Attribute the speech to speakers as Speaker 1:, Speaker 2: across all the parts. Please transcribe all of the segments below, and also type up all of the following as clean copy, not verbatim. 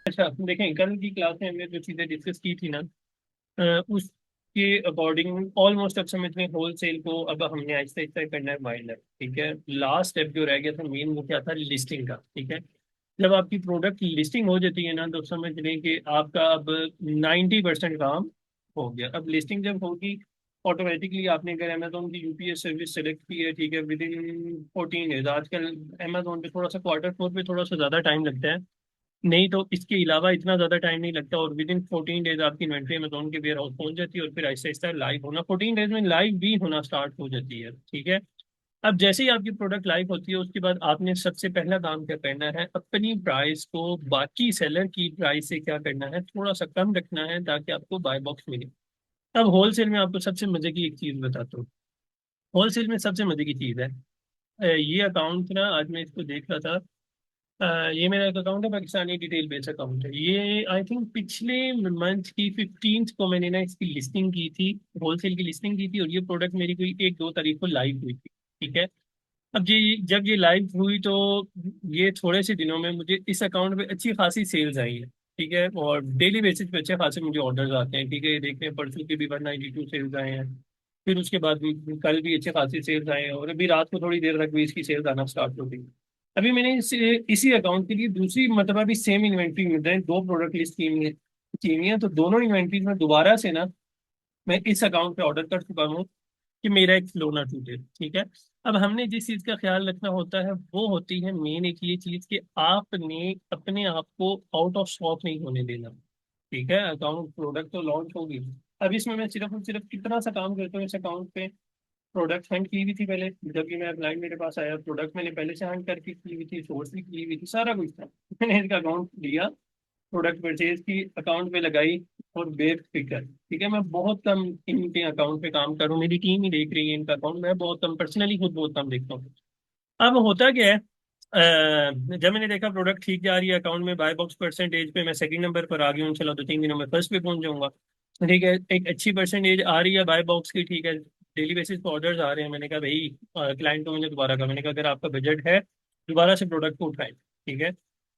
Speaker 1: अच्छा देखें, कल की क्लास में हमने जो चीज़ें डिस्कस की थी ना, उसके अकॉर्डिंग ऑलमोस्ट अब समझ में होल सेल को अब हमने आहिस्ता आहिस्ता करना है माइनर। ठीक है, लास्ट स्टेप जो रह गया था मेन वो क्या था, लिस्टिंग का। ठीक है, जब आपकी प्रोडक्ट लिस्टिंग हो जाती है ना तो समझ लें कि आपका अब 90% काम हो गया। अब लिस्टिंग जब होगी ऑटोमेटिकली, आपने अगर अमेजोन की यूपीएस सर्विस सेलेक्ट की है, ठीक है, विद इन 14 डेज। आजकल अमेजोन पे थोड़ा सा क्वार्टर फोर पे थोड़ा सा ज़्यादा टाइम लगता है, नहीं तो इसके अलावा इतना ज्यादा टाइम नहीं लगता, और विद इन 14 डेज आपकी इन्वेंट्री अमेजोन के वेयर हाउस पहुंच जाती है, और फिर आहिस्ता आहिस्ता लाइव होना, 14 डेज में लाइव भी होना स्टार्ट हो जाती है। ठीक है, अब जैसे ही आपकी प्रोडक्ट लाइव होती है उसके बाद आपने सबसे पहला काम क्या करना है, अपनी प्राइस को बाकी सेलर की प्राइस से क्या करना है, थोड़ा सा कम रखना है ताकि आपको बाय बॉक्स मिले। अब होलसेल में आपको सबसे मजे की एक चीज बताता हूँ। होलसेल में सबसे मजे की चीज है, ये अकाउंट ना, आज मैं इसको देख रहा था। ये मेरा एक अकाउंट है, पाकिस्तानी डिटेल बेस अकाउंट है ये। आई थिंक पिछले मंथ की 15th को मैंने ना इसकी लिस्टिंग की थी, होलसेल की लिस्टिंग की थी, और ये प्रोडक्ट मेरी कोई 1-2 तारीख को लाइव हुई थी। ठीक है, अब ये जब ये लाइव हुई तो ये थोड़े से दिनों में मुझे इस अकाउंट पे अच्छी खासी सेल्स आई है। ठीक है, और डेली बेसिस पे अच्छे खासे मुझे ऑर्डर्स आते हैं। ठीक है, ये देखते हैं परसों के भी 192 सेल्स आए हैं, फिर उसके बाद भी कल भी अच्छे खासी सेल्स आए हैं, और अभी रात को थोड़ी देर तक भी इसकी सेल्स आना स्टार्ट हो गई। अभी मैंने इसी अकाउंट के लिए दूसरी मतलब भी सेम इन्वेंट्री मिल रहे हैं, दो प्रोडक्ट लिस्ट की हुई है, तो दोनों इन्वेंट्रीज में दोबारा से ना मैं इस अकाउंट पे ऑर्डर कर चुका हूँ कि मेरा एक फ्लो ना टूटे। ठीक है, अब हमने जिस चीज का ख्याल रखना होता है वो होती है मेन एक ये चीज कि आपने अपने आप को आउट ऑफ स्टॉक नहीं होने देना। ठीक है, अकाउंट प्रोडक्ट तो लॉन्च होगी। अब इसमें मैं सिर्फ और सिर्फ कितना सा काम करता हूँ, इस अकाउंट पे प्रोडक्ट हंट की हुई थी पहले, जब भी मैं क्लाइंट मेरे पास आया प्रोडक्ट मैंने पहले से हंट करके की हुई थी, सोर्स भी की हुई थी, सारा कुछ था। मैंने इसका अकाउंट लिया, प्रोडक्ट परचेज की, अकाउंट पे लगाई, और बेफिक्र। ठीक है, मैं बहुत कम इनके अकाउंट पे काम करूँ, मेरी टीम ही देख रही है इनका अकाउंट, मैं बहुत कम पर्सनली खुद बहुत कम देखता हूँ। अब होता क्या है, जब मैंने देखा प्रोडक्ट ठीक जा रही है, अकाउंट में बाय बॉक्स परसेंटेज पे मैं सेकंड नंबर पर आ गया हूँ, चलो 2-3 दिनों में फर्स्ट पे पहुंच जाऊंगा। ठीक है, एक अच्छी परसेंटेज आ रही है बाय बॉक्स की। ठीक है, डेली बेसिस पे ऑर्डर्स आ रहे हैं। मैंने कहा भाई, क्लाइंट को मैंने दोबारा कहा, मैंने कहा अगर आपका बजट है दोबारा से प्रोडक्ट को उठाएं। ठीक है,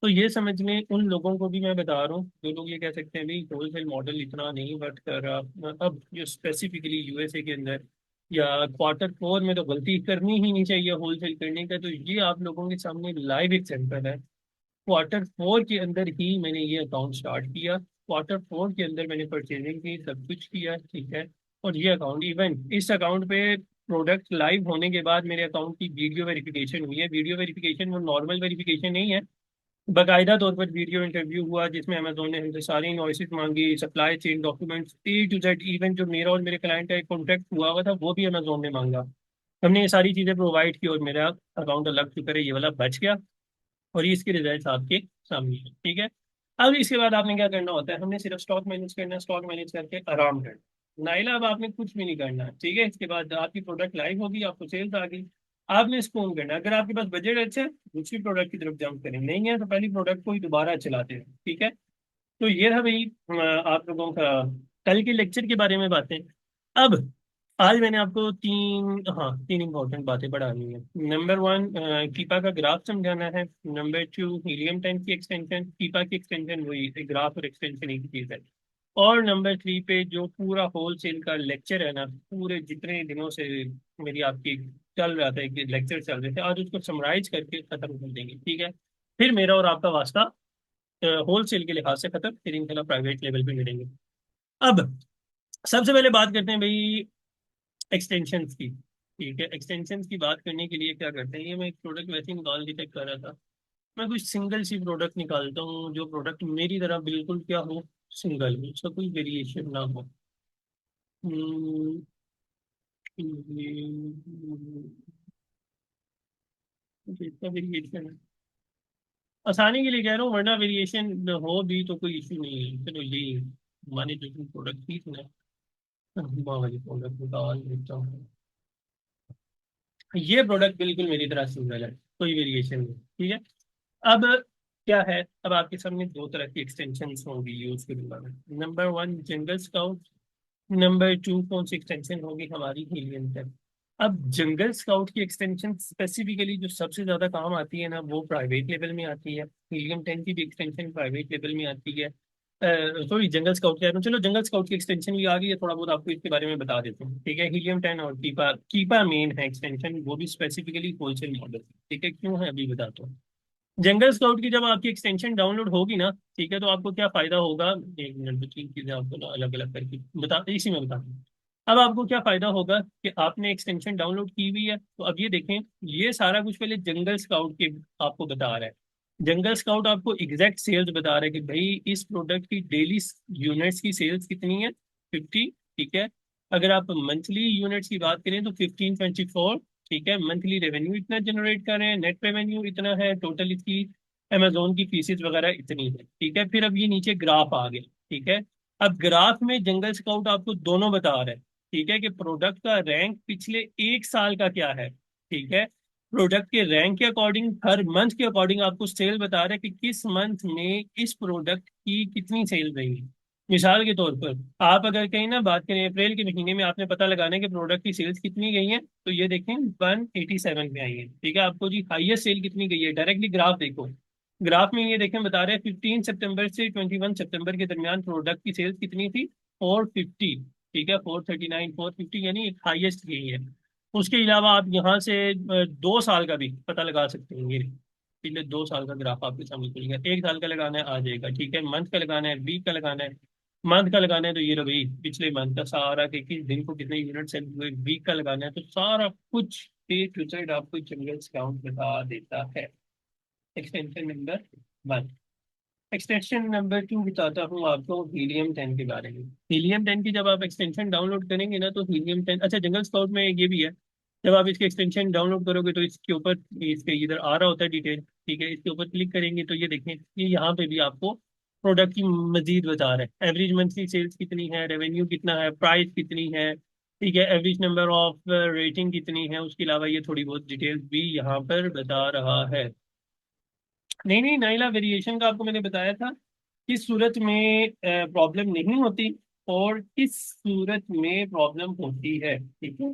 Speaker 1: तो ये समझ में उन लोगों को भी मैं बता रहा हूँ जो लोग ये कह सकते हैं भाई होलसेल मॉडल इतना नहीं वर्क कर रहा। अब जो स्पेसिफिकली यूएसए के अंदर या क्वार्टर फोर में तो गलती करनी ही नहीं चाहिए होलसेल करने का, तो ये आप लोगों के सामने लाइव एग्जांपल है। क्वार्टर फोर के अंदर ही मैंने ये अकाउंट स्टार्ट किया, क्वार्टर फोर के अंदर मैंने परचेजिंग की, सब कुछ किया। ठीक है, और ये अकाउंट, इवन इस अकाउंट पे प्रोडक्ट लाइव होने के बाद मेरे अकाउंट की वीडियो वेरिफिकेशन हुई है। वीडियो वेरिफिकेशन वो नॉर्मल वेरिफिकेशन नहीं है, बाकायदा तौर पर वीडियो इंटरव्यू हुआ जिसमें अमेजोन ने हमसे सारी इनवॉइसेस मांगी, supply chain documents A to Z, even जो मेरा और मेरे क्लाइंट का एक कॉन्ट्रैक्ट हुआ हुआ था वो भी अमेजोन ने मांगा। हमने ये सारी चीजें प्रोवाइड की, और मेरा अकाउंट अल्लाह का शुक्र है ये वाला बच गया, और ये इसके रिजल्ट आपके सामने है। ठीक है, अब इसके बाद आपने क्या करना होता है, हमने सिर्फ स्टॉक मैनेज करना है, स्टॉक मैनेज करके आराम करना, नाइला अब आपने कुछ भी नहीं करना है। ठीक है, इसके बाद आपकी प्रोडक्ट लाइव होगी, आपको सेल्स आ गई, आपने इसको ऑन करना है। अगर आपके पास बजट अच्छा है दूसरी प्रोडक्ट की तरफ जंप करें, नहीं है तो पहली प्रोडक्ट को ही दोबारा चलाते हैं। ठीक है, तो ये रहा भाई आप लोगों का कल के लेक्चर के बारे में बातें। अब आज मैंने आपको तीन इंपॉर्टेंट बातें पढ़ानी है। नंबर वन, कीपा का ग्राफ समझाना है। नंबर टू, हीलियम टैंक की एक्सटेंशन, कीपा की एक्सटेंशन वही ग्राफ और एक्सटेंशन एक ही चीज है। और नंबर थ्री पे जो पूरा होल सेल का लेक्चर है ना, पूरे जितने दिनों से मेरी आपकी चल रहा था, एक लेक्चर चल रहे थे, आज उसको समराइज करके खत्म कर देंगे। ठीक है, फिर मेरा और आपका वास्ता होल सेल के लिहाज से खत्म, फिर इंशाल्लाह प्राइवेट लेवल पे मिलेंगे। अब सबसे पहले बात करते हैं भाई एक्सटेंशंस की। ठीक है, एक्सटेंशंस की बात करने के लिए क्या करते हैं, ये मैं एक प्रोडक्ट वैसे ही निकाल डिटेक्ट कर रहा था। मैं कुछ सिंगल सी प्रोडक्ट निकालता हूँ जो प्रोडक्ट मेरी तरह बिल्कुल क्या हो, सिंगल हो, उसका कोई वेरिएशन ना हो। हम्म, इसका वेरिएशन है, आसानी के लिए कह रहा हूँ, वरना वेरिएशन हो भी तो कोई इशू नहीं है। चलो ये हमारे जो प्रोडक्ट थी ना, वाली प्रोडक्ट निकाल देता हूँ। ये प्रोडक्ट बिल्कुल मेरी तरह सिंगल है, कोई वेरिएशन नहीं। ठीक है, अब क्या है, अब आपके सामने दो तरह की एक्सटेंशन होंगी यूज के दौरान। नंबर वन, जंगल स्काउट। नंबर टू कौन सी एक्सटेंशन होगी, हमारी हीलियम टेक। अब जंगल स्काउट की एक्सटेंशन स्पेसिफिकली जो सबसे ज्यादा काम आती है ना, वो प्राइवेट लेवल में आती है। हीलियम 10 की भी एक्सटेंशन प्राइवेट लेवल में आती है। सॉरी, जंगल स्काउट कह रहा हूँ, चलो जंगल स्काउट की एक्सटेंशन भी आ गई है, थोड़ा बहुत आपको इसके बारे में बता देता हूँ। ठीक है, हीलियम 10 और कीपा कीपा मेन है एक्सटेंशन, वो भी स्पेसिफिकली होलसेल मॉडल। ठीक है, क्यों है अभी बताता हूँ। जंगल स्काउट की जब आपकी एक्सटेंशन डाउनलोड होगी ना, ठीक है, तो आपको क्या फायदा होगा। एक मिनट, दो तीन चीजें आपको ना अलग अलग करके बता, इसी में बता दूं। अब आपको क्या फायदा होगा कि आपने एक्सटेंशन डाउनलोड की हुई है, तो अब ये देखें, ये सारा कुछ पहले जंगल स्काउट के आपको बता रहा है। जंगल स्काउट आपको एग्जैक्ट सेल्स बता रहा है कि भाई इस प्रोडक्ट की डेली यूनिट्स की सेल्स कितनी है, 50। ठीक है, अगर आप मंथली यूनिट्स की बात करें तो 1524। ठीक है, मंथली रेवेन्यू इतना जनरेट कर रहे हैं, नेट रेवेन्यू इतना है, टोटल इसकी अमेजोन की फीसेस वगैरह इतनी है। ठीक है, फिर अब ये नीचे ग्राफ आ गया। ठीक है, अब ग्राफ में जंगल स्काउट आपको दोनों बता रहा है। ठीक है, कि प्रोडक्ट का रैंक पिछले 1 साल का क्या है। ठीक है, प्रोडक्ट के रैंक के अकॉर्डिंग, हर मंथ के अकॉर्डिंग आपको सेल बता रहा है कि किस मंथ में इस प्रोडक्ट की कितनी सेल रही है। मिसाल के तौर पर आप अगर कहीं ना बात करें, अप्रैल के महीने में आपने पता लगाना है कि प्रोडक्ट की सेल्स कितनी गई है, तो ये देखें 187 पे आई है। ठीक है, आपको जी हाईएस्ट सेल कितनी गई है, डायरेक्टली ग्राफ देखो। ग्राफ में ये देखें बता रहे हैं 15 सितंबर से 21 सितंबर के दरमियान प्रोडक्ट की सेल्स कितनी थी, 450। ठीक है, 439 450, यानी हाईएस्ट गई है। उसके अलावा आप यहाँ से 2 साल का भी पता लगा सकते हैं। ये पिछले 2 साल का ग्राफ आपके सामने खुलेगा। 1 साल का लगाना है आ जाएगा। ठीक है, मंथ का लगाना है, वीक का लगाना है। मंथ का लगाना है तो ये रही पिछले मंथ का सारा, कि किस दिन को कितने यूनिट सेल हुए। वीक का लगाना है तो सारा कुछ A to Z आपको जनरल डिस्काउंट बता देता है। Extension number 1। एक्सटेंशन नंबर 2 बताता हूँ आपको हीलियम 10 के बारे में। हीलियम 10 की जब आप एक्सटेंशन डाउनलोड करेंगे ना, तो हीलियम 10, अच्छा जंगल स्काउट में ये भी है। जब आप इसके एक्सटेंशन डाउनलोड करोगे तो इसके ऊपर, इसके इधर आ रहा होता है डिटेल। ठीक है, इसके ऊपर क्लिक करेंगे तो ये देखें, ये यहाँ पे भी आपको प्रोडक्ट की मजीद बता रहे हैं। एवरेज मंथली सेल्स कितनी है, रेवेन्यू कितना है, प्राइस कितनी है। ठीक है, एवरेज नंबर ऑफ रेटिंग कितनी है, उसके अलावा ये थोड़ी बहुत डिटेल्स भी यहाँ पर बता रहा है। नहीं नहीं, नाइला, वेरिएशन का आपको मैंने बताया था किस सूरत में प्रॉब्लम नहीं होती और किस सूरत में प्रॉब्लम होती है। ठीक है,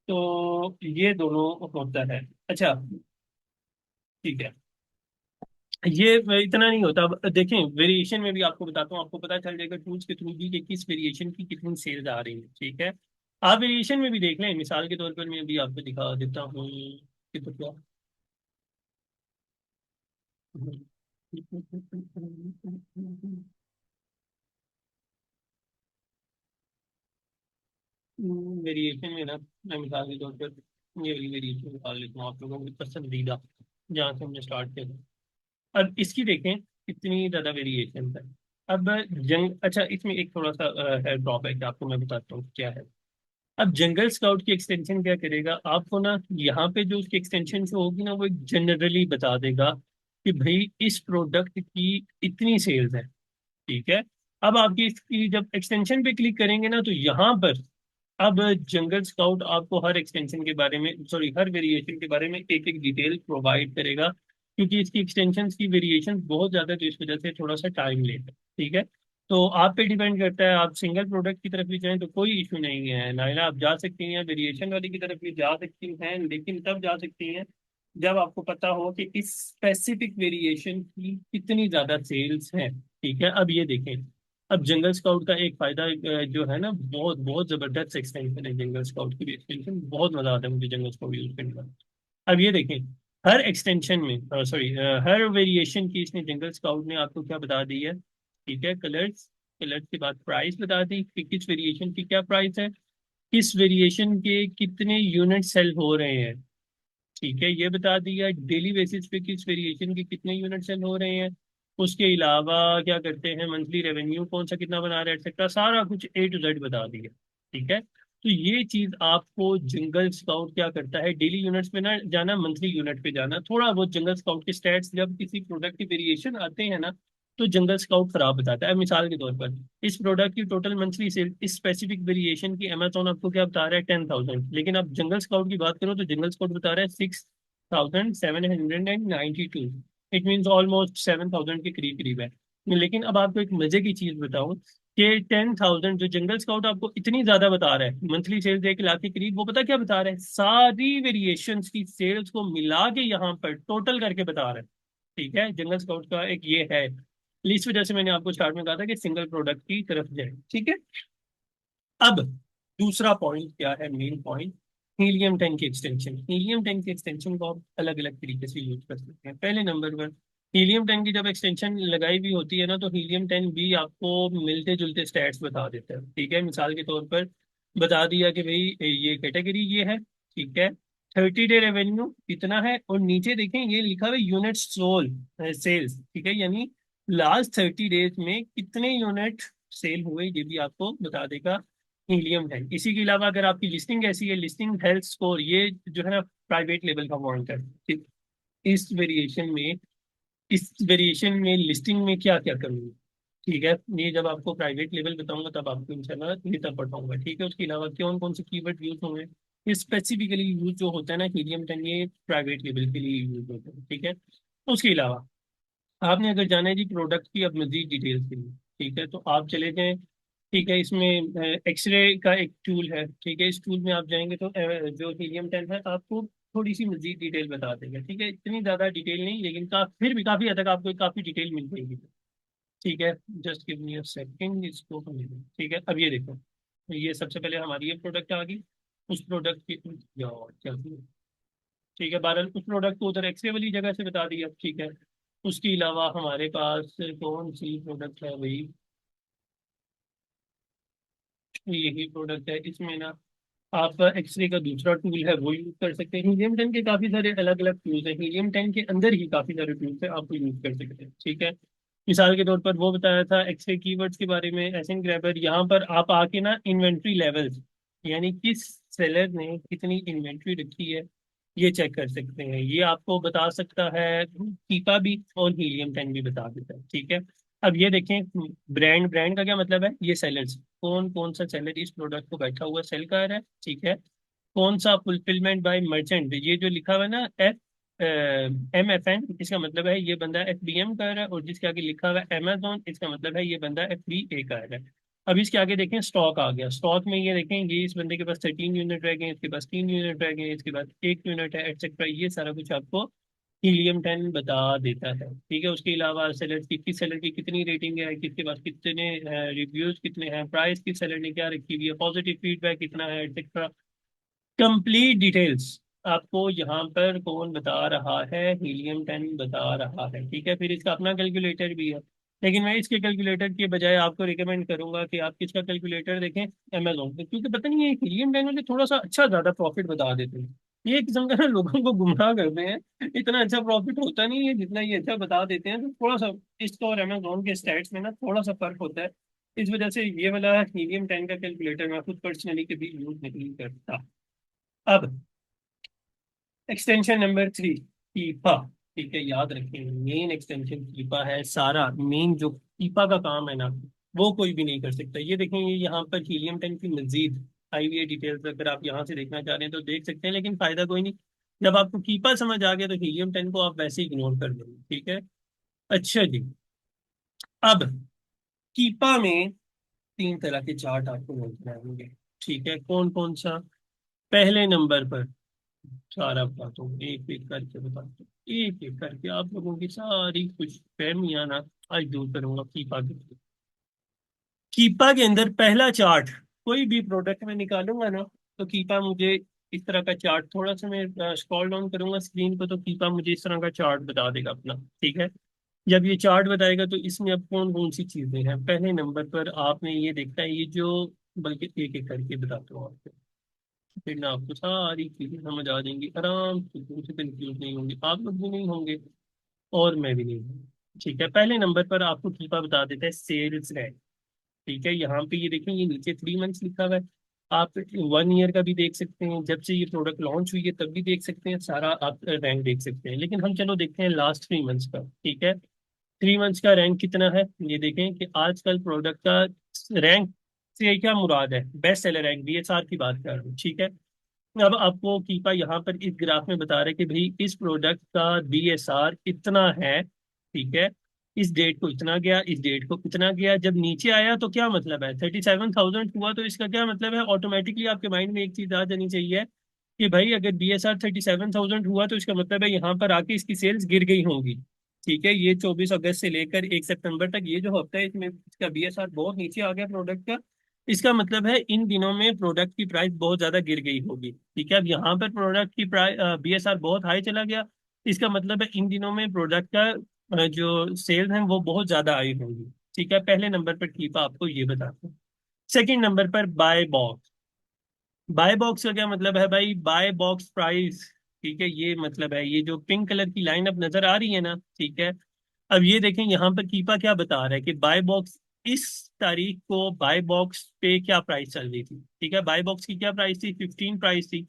Speaker 1: तो ये दोनों होता है। अच्छा, ठीक है, ये इतना नहीं होता। अब देखें, वेरिएशन में भी आपको बताता हूँ, आपको पता चल जाएगा टूल्स के थ्रू भी कि किस वेरिएशन की कितनी सेल्स आ रही है। ठीक है, आप वेरिएशन में भी देख लें, मिसाल के तौर पर मैं भी आपको दिखा देता हूँ कि तो क्या। वेरिएशन में ना, मैं मिसाल के तौर पर ये वाली वेरिएशन निकाल लेता हूँ आप लोगों की पसंदीदा, जहाँ से हमने स्टार्ट किया था। अब इसकी देखें कितनी ज्यादा वेरिएशन है। अब अच्छा, इसमें एक थोड़ा सा है ड्रॉबैक, आपको मैं बताता हूँ क्या है। अब जंगल स्काउट की एक्सटेंशन क्या करेगा आपको ना, यहाँ पे जो उसकी एक्सटेंशन जो होगी ना, वो एक जनरली बता देगा कि भाई इस प्रोडक्ट की इतनी सेल्स है। ठीक है, अब आपकी इसकी जब एक्सटेंशन पे क्लिक करेंगे ना, तो यहाँ पर अब जंगल स्काउट आपको हर एक्सटेंशन के बारे में, सॉरी हर वेरिएशन के बारे में एक एक डिटेल प्रोवाइड करेगा, क्योंकि इसकी एक्सटेंशन की वेरिएशन बहुत ज्यादा है, तो इस वजह से थोड़ा सा टाइम लेगा। ठीक है, तो आप पे डिपेंड करता है, आप सिंगल प्रोडक्ट की तरफ भी जाएं तो कोई इशू नहीं है नाइला, आप जा सकती हैं, वेरिएशन वाली की तरफ भी जा सकती हैं, लेकिन तब जा सकती हैं जब आपको पता हो कि इस स्पेसिफिक वेरिएशन की कितनी ज्यादा सेल्स है। ठीक है, अब ये देखें, अब जंगल स्काउट का एक फायदा जो है ना, बहुत बहुत जबरदस्त एक्सटेंशन है जंगल स्काउट की भी। एक्सटेंशन बहुत मजा आता है मुझे जंगल स्काउट यूज करने में। अब ये देखें, हर एक्सटेंशन में, सॉरी, हर वेरिएशन की इसने जंगल स्काउट ने आपको क्या बता दी है। ठीक है, कलर्स, कलर्स के बाद प्राइस बता दी कि किस वेरिएशन की क्या प्राइस है, किस वेरिएशन के कितने यूनिट सेल हो रहे हैं। ठीक है, ये बता दिया डेली बेसिस पे किस वेरिएशन के कितने यूनिट सेल हो रहे हैं। उसके अलावा क्या करते हैं, मंथली रेवेन्यू कौन सा कितना बना रहा है, एक्सेट्रा, सारा कुछ A to Z बता दिया। ठीक है, तो ये चीज आपको जंगल स्काउट क्या करता है, डेली यूनिट्स पे ना जाना, मंथली यूनिट पे जाना, थोड़ा बहुत जंगल स्काउट के स्टैट्स जब किसी प्रोडक्ट के वेरिएशन आते हैं ना, तो जंगल स्काउट खराब बताता है। मिसाल के तौर पर इस प्रोडक्ट की टोटल मंथली सेल इस स्पेसिफिक वेरिएशन की अमेजोन आपको क्या बता रहा है, 10,000, लेकिन अब जंगल स्काउट की बात करो तो जंगल स्काउट बता रहा है 6,792। इट मीन्स ऑलमोस्ट 7,000 के करीब करीब है। लेकिन अब आपको एक मजे की चीज बताऊं, कि 10,000 जो जंगल स्काउट आपको इतनी ज्यादा बता रहा है, मंथली सेल्स 1 लाख के करीब, वो पता क्या बता रहा है, सारी वेरिएशंस की सेल्स को मिला के यहाँ पर टोटल करके बता रहा है। ठीक है, जंगल स्काउट का एक ये है। इस वजह से मैंने आपको स्टार्ट में कहा था कि सिंगल प्रोडक्ट की तरफ जाए। ठीक है। अब दूसरा पॉइंट क्या है, मेन पॉइंट, हीलियम टैंक की एक्सटेंशन। हीलियम टैंक की एक्सटेंशन को आप अलग अलग तरीके से यूज कर सकते हैं। पहले नंबर पर, हीलियम टैंक की जब एक्सटेंशन लगाई हुई होती है ना, तो हीलियम टैंक भी आपको मिलते जुलते स्टैट्स बता देता है। ठीक है, मिसाल के तौर पर बता दिया कि भाई ये कैटेगरी ये है। ठीक है, 30 डे रेवेन्यू इतना है, और नीचे देखें ये लिखा हुआ यूनिट सोल सेल्स। ठीक है, यानी लास्ट 30 डेज में कितने यूनिट सेल हुए, ये भी आपको बता देगा हीलियम टैंक। इसी के अलावा अगर आपकी लिस्टिंग ऐसी है, लिस्टिंग हेल्थ स्कोर, ये जो है ना प्राइवेट लेवल का मॉनिटर। ठीक, इस वेरिएशन में इस वेरिएशन में लिस्टिंग में क्या क्या करूँगी। ठीक है, ये जब आपको प्राइवेट लेवल बताऊंगा तब आपको इंशाल्लाह ये तब बताऊंगा। ठीक है, उसके अलावा कौन कौन से कीवर्ड यूज होंगे, ये स्पेसिफिकली यूज जो होता है ना हीलियम टैंक, ये प्राइवेट लेवल के लिए यूज होता है। ठीक है, उसके अलावा आपने अगर जाना है जी प्रोडक्ट की अब मजीद डिटेल्स के लिए, ठीक है, तो आप चले जाएं। ठीक है, इसमें एक्सरे का एक टूल है। ठीक है, इस टूल में आप जाएंगे तो जो हीलियम टेन है आपको थोड़ी सी मजीद डिटेल बता देगा। ठीक है, इतनी ज़्यादा डिटेल नहीं, लेकिन फिर भी काफ़ी हद तक आपको काफ़ी डिटेल मिल जाएगी। ठीक है, just give me a second, इसको हम ले लें। ठीक है, अब ये देखो, ये सबसे पहले हमारी ये प्रोडक्ट आ गई। उस प्रोडक्ट की यार क्या थी? ठीक है, बहरहाल उस प्रोडक्ट को उधर एक्सरे वाली जगह से बता दिया। ठीक है, उसके अलावा हमारे पास कौन सी प्रोडक्ट है भाई, यही प्रोडक्ट है। इसमें ना आप एक्सरे का दूसरा टूल है वो यूज कर सकते हैं। हीलियम टेन के काफी सारे अलग अलग टूल्स हैं, हीलियम टेन के अंदर ही काफी सारे टूल्स हैं, आपको यूज कर सकते हैं। ठीक है, मिसाल के तौर पर वो बताया था एक्सरे कीवर्ड्स के बारे में, एसएन ग्रैबर। यहाँ पर आप आके ना इन्वेंट्री लेवल्स, यानी किस सेलर ने कितनी इन्वेंट्री रखी है, ये चेक कर सकते हैं। ये आपको बता सकता है कीपा भी, और हीलियम टेन भी बता देता है। ठीक है, अब ये देखें, ब्रांड ब्रांड का क्या मतलब है, ये सेलर्स, कौन कौन सा सेलर इस प्रोडक्ट को बैठा हुआ सेल कर रहा है। ठीक है, कौन सा फुलफिलमेंट बाय मर्चेंट, ये जो लिखा हुआ है ना MFN, इसका मतलब है ये बंदा FBM कर रहा है, और जिसके आगे लिखा हुआ है Amazon, इसका मतलब है ये बंदा FBA कर रहा है। अब इसके आगे देखें स्टॉक आ गया, स्टॉक में ये देखें ये इस बंदे के पास 13 यूनिट रह गए, इसके पास 3 यूनिट रह गए, इसके पास 1 यूनिट है, एटसेट्रा। ये सारा कुछ आपको हीलियम टेन बता देता है। ठीक है, उसके अलावा सेलर की, किस सेलर की कितनी रेटिंग है, किसके पास कितने रिव्यूज कितने हैं, प्राइस किस सेलर ने क्या रखी हुई है, पॉजिटिव फीडबैक कितना है, एटसेट्रा। कंप्लीट डिटेल्स आपको यहाँ पर कौन बता रहा है, हीलियम टेन बता रहा है। ठीक है, फिर इसका अपना कैलकुलेटर भी है, लेकिन मैं इसके कैलकुलेटर के बजाय आपको रिकमेंड करूंगा कि आप किसका कैलकुलेटर देखें, अमेजोन पे, क्योंकि पता नहीं है हीलियम टेन वाले थोड़ा सा अच्छा ज्यादा प्रॉफिट बता देते हैं। ये किस्म का ना लोगों को गुमराह करते हैं, इतना अच्छा प्रॉफिट होता नहीं है जितना ये अच्छा बता देते हैं। तो थोड़ा सा इसका और अमेजोन के स्टैट्स में ना थोड़ा सा फर्क होता है। इस वजह से ये वाला हीलियम टेन का कैलकुलेटर मैं खुद पर्सनली कभी यूज नहीं करता। अब एक्सटेंशन नंबर 3, कीपा। ठीक है, याद रखें मेन एक्सटेंशन कीपा है। सारा मेन जो कीपा का काम है ना, वो कोई भी नहीं कर सकता। ये देखें, ये यहाँ पर हीलियम टैंक की मजीद आई हुई डिटेल्स अगर आप यहाँ से देखना चाह रहे हैं तो देख सकते हैं, लेकिन फायदा कोई नहीं। जब आपको कीपा समझ आ गया तो हीलियम टैंक को आप वैसे ही इग्नोर कर देंगे। ठीक है, अच्छा जी। अब कीपा में 3 तरह के चार्ट आपको मिल जाएंगे। ठीक है, कौन कौन सा, पहले नंबर पर सारा बताता हूँ, एक एक करके बताता हूँ, एक एक करके आप लोगों की सारी कुछ फहमियां ना आज दूर करूंगा। कीपा के, कीपा के अंदर पहला चार्ट, कोई भी प्रोडक्ट में निकालूंगा ना, तो कीपा मुझे इस तरह का चार्ट, थोड़ा सा मैं स्क्रॉल डाउन करूंगा स्क्रीन पर, तो कीपा मुझे इस तरह का चार्ट बता देगा अपना। ठीक है, जब ये चार्ट बताएगा तो इसमें अब कौन कौन सी चीजें हैं, पहले नंबर पर आपने ये देखना है, ये जो, बल्कि एक एक करके बताता हूँ आपको, फिर ना आपको सारी चीजें समझ आ जाएंगी आराम से, कुछ कंफ्यूज नहीं होंगे, आप लोग भी नहीं होंगे और मैं भी नहीं हूँ। ठीक है, पहले नंबर पर आपको कीपा बता देता है सेल्स रैंक। ठीक है, यहाँ पे ये देखें, ये नीचे 3 मंथ्स लिखा हुआ है। आप 1 ईयर का भी देख सकते हैं, जब से ये प्रोडक्ट लॉन्च हुई है तब भी देख सकते हैं, सारा आप रैंक देख सकते हैं। लेकिन हम चलो देखते हैं लास्ट 3 मंथ्स का। ठीक है, 3 मंथ्स का रैंक कितना है, ये देखें कि आजकल प्रोडक्ट का रैंक से क्या मुराद है, बेस्ट सेलर रैंक, BSR की बात कर रहा हूँ। ठीक है, अब आपको कीपा यहाँ पर इस ग्राफ में बता रहे कि भाई इस प्रोडक्ट का BSR इतना है। ठीक है, इस डेट को इतना गया, इस डेट को इतना गया, जब नीचे आया तो क्या मतलब है, 37,000 हुआ, तो इसका क्या मतलब है, ऑटोमेटिकली आपके माइंड में एक चीज आ जानी चाहिए कि भाई अगर BSR 37,000 हुआ तो इसका मतलब है यहाँ पर आके इसकी सेल्स गिर गई होंगी। ठीक है, ये 24 अगस्त से लेकर 1 सितंबर तक ये जो हफ्ता है इसमें इसका BSR बहुत नीचे आ गया प्रोडक्ट का। इसका मतलब है इन दिनों में प्रोडक्ट की प्राइस बहुत ज्यादा गिर गई होगी। ठीक है, अब यहाँ पर प्रोडक्ट की प्राइस BSR बहुत हाई चला गया, इसका मतलब है इन दिनों में प्रोडक्ट का जो सेल्स हैं वो बहुत ज्यादा आई होंगी। ठीक है, पहले नंबर पर कीपा आपको ये बताता हूँ। सेकंड नंबर पर बाय बॉक्स। बाय बॉक्स का क्या मतलब है भाई, बाय बॉक्स प्राइस। ठीक है, ये मतलब है ये जो पिंक कलर की लाइन अब नजर आ रही है ना, ठीक है, अब ये देखें यहाँ पर कीपा क्या बता रहा है कि बाय बॉक्स इस तारीख को बाय बॉक्स पे क्या प्राइस चल रही थी। ठीक है, बाय बॉक्स की क्या प्राइस थी, 15 प्राइस थी।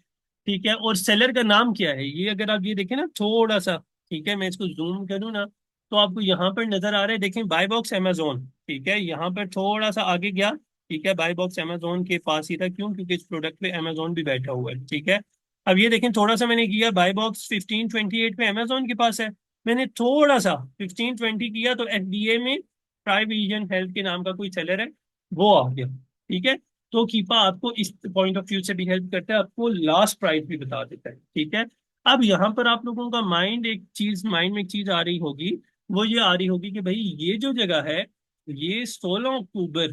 Speaker 1: ठीक है, और सेलर का नाम क्या है, ये अगर आप ये देखें ना थोड़ा सा, ठीक है, मैं इसको जूम करूँ ना, तो आपको यहाँ पर नजर आ रहा है, देखें बाय बॉक्स अमेजोन। ठीक है, यहाँ पर थोड़ा सा आगे गया, ठीक है, बाय बॉक्स अमेजोन के पास ही था, क्यों, क्योंकि इस प्रोडक्ट पे अमेजोन भी बैठा हुआ है। ठीक है, अब ये देखें थोड़ा सा मैंने किया, बाय बॉक्स 1528 पे अमेजोन के पास है, मैंने थोड़ा सा 1520 किया तो FBA में ट्राई विजन हेल्थ के नाम का कोई सेलर है, वो आ गया। ठीक है, तो कीपा आपको इस पॉइंट ऑफ व्यू से भी हेल्प करता है, आपको लास्ट प्राइस भी बता देता है। ठीक है, अब यहाँ पर आप लोगों का माइंड में एक चीज आ रही होगी, वो ये आ रही होगी कि भाई ये जो जगह है, ये 16 अक्टूबर,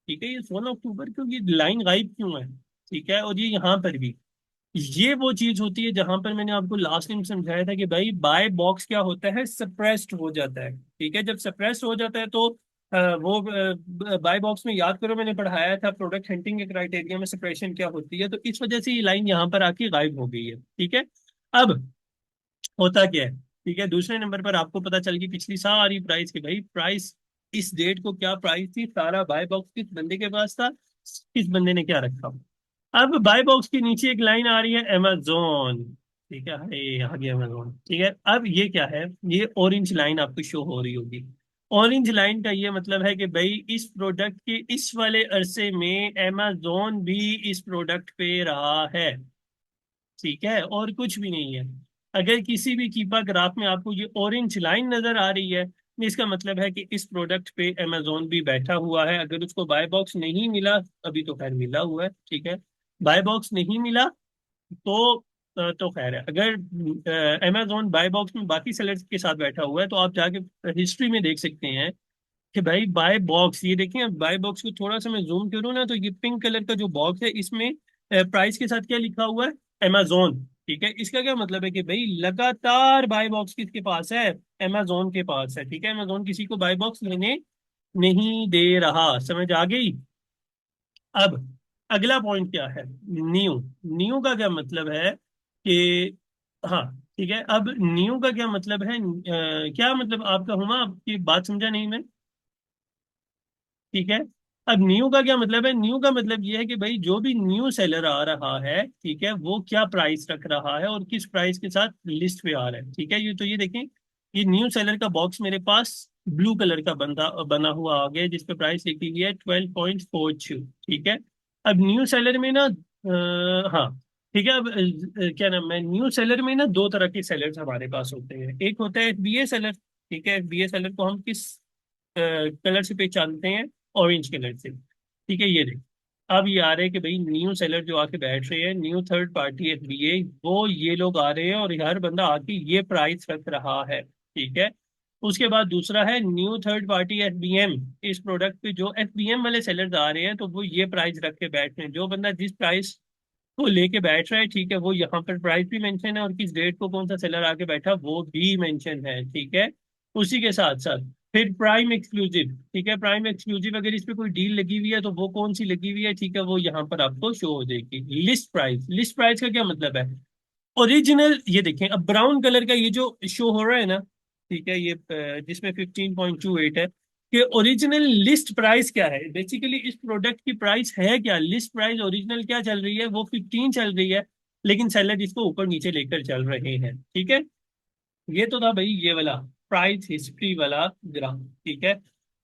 Speaker 1: ठीक है, ये 16 अक्टूबर क्यों, ये लाइन गायब क्यों है। ठीक है, और ये यहाँ पर भी ये वो चीज होती है जहां पर मैंने आपको लास्ट टाइम समझाया था कि भाई बाय बॉक्स क्या होता है, सप्रेस्ड हो जाता है। ठीक है, जब सप्रेस्ड हो जाता है तो वो बाय बॉक्स में याद करो मैंने पढ़ाया था प्रोडक्ट हंटिंग के क्राइटेरिया में सप्रेशन क्या होती है, तो इस वजह से ये लाइन यहाँ पर आके गायब हो गई है। ठीक है, अब होता क्या है, ठीक है, दूसरे नंबर पर आपको पता चल गई पिछली सारी प्राइस की, भाई प्राइस इस डेट को क्या प्राइस थी, सारा बाय बॉक्स किस बंदे के पास था, किस बंदे ने क्या रखा। अब बाय बॉक्स के नीचे एक लाइन आ रही है अमेजोन। ठीक है, ये आ गया अमेजोन। ठीक है, अब ये क्या है, ये ऑरेंज लाइन आपको शो हो रही होगी। ऑरेंज लाइन का ये मतलब है कि भाई इस प्रोडक्ट के इस वाले अरसे में अमेजोन भी इस प्रोडक्ट पे रहा है। ठीक है, और कुछ भी नहीं है। अगर किसी भी कीपा ग्राफ में आपको ये ऑरेंज लाइन नजर आ रही है, इसका मतलब है कि इस प्रोडक्ट पे अमेजोन भी बैठा हुआ है। अगर उसको बाय बॉक्स नहीं मिला, अभी तो खैर मिला हुआ है, ठीक है, बाय बॉक्स नहीं मिला तो खैर है। अगर अमेजोन बाय बॉक्स में बाकी सेलर्स के साथ बैठा हुआ है तो आप जाके हिस्ट्री में देख सकते हैं कि भाई बाय बॉक्स, ये देखें बाय बॉक्स को थोड़ा सा मैं जूम करूँ ना, तो ये पिंक कलर का जो बॉक्स है इसमें प्राइस के साथ क्या लिखा हुआ है, अमेजोन। ठीक है, इसका क्या मतलब है कि भाई लगातार बाय बॉक्स किसके पास है, अमेजोन के पास है। ठीक है, अमेजोन किसी को बाय बॉक्स लेने नहीं दे रहा, समझ आ गई। अब अगला पॉइंट क्या है, न्यू। न्यू का क्या मतलब है कि, हाँ, ठीक है, अब न्यू का क्या मतलब है, क्या मतलब आपका हुआ, आपकी बात समझा नहीं मैं। ठीक है, अब न्यू का क्या मतलब है, न्यू का मतलब ये है कि भाई जो भी न्यू सेलर आ रहा है, ठीक है, वो क्या प्राइस रख रहा है और किस प्राइस के साथ लिस्ट पे आ रहा है। ठीक है, ये तो ये देखें, ये न्यू सेलर का बॉक्स मेरे पास ब्लू कलर का बंदा बना हुआ आ गया जिस पे प्राइस लिखी हुई है 12.42। ठीक है, अब न्यू सेलर में ना हाँ, ठीक है, अब क्या नाम है, न्यू सेलर में ना दो तरह के सेलर्स हमारे पास होते हैं, एक होता है FBA सेलर। ठीक है, FBA सेलर को हम किस कलर से पहचानते हैं, ऑरेंज कलर से। ठीक है, ये देख, अब ये आ रहे हैं कि भाई न्यू सेलर जो आके बैठ रहे हैं, न्यू थर्ड पार्टी FBA, वो ये लोग आ रहे हैं और हर बंदा आके ये प्राइस रख रहा है। ठीक है, उसके बाद दूसरा है न्यू थर्ड पार्टी FBM। इस प्रोडक्ट पे जो FBM वाले सेलर्स आ रहे हैं तो वो ये प्राइस रख के बैठ रहे हैं, जो बंदा जिस प्राइस को लेके बैठ रहा है, ठीक है, वो यहाँ पर प्राइस भी मेंशन है और किस डेट को कौन सा सेलर आके बैठा वो भी मेंशन है। ठीक है, उसी के साथ साथ फिर प्राइम एक्सक्लूसिव। ठीक है, प्राइम एक्सक्लूसिव अगर इस पे कोई डील लगी हुई है तो वो कौन सी लगी हुई है, ठीक है, वो यहाँ पर आपको शो हो जाएगी। लिस्ट प्राइस, लिस्ट प्राइस का क्या मतलब है, ओरिजिनल, ये देखें अब ब्राउन कलर का ये जो शो हो रहा है ना, ठीक है, ये जिसमें 15.28 है, कि ओरिजिनल लिस्ट प्राइस क्या है, बेसिकली इस प्रोडक्ट की प्राइस है क्या, लिस्ट प्राइस ओरिजिनल क्या चल रही है, वो 15 चल रही है, लेकिन सेलर इसको ऊपर नीचे लेकर चल रहे हैं। ठीक है, ये तो था भाई ये वाला प्राइस हिस्ट्री वाला ग्राफ। ठीक है,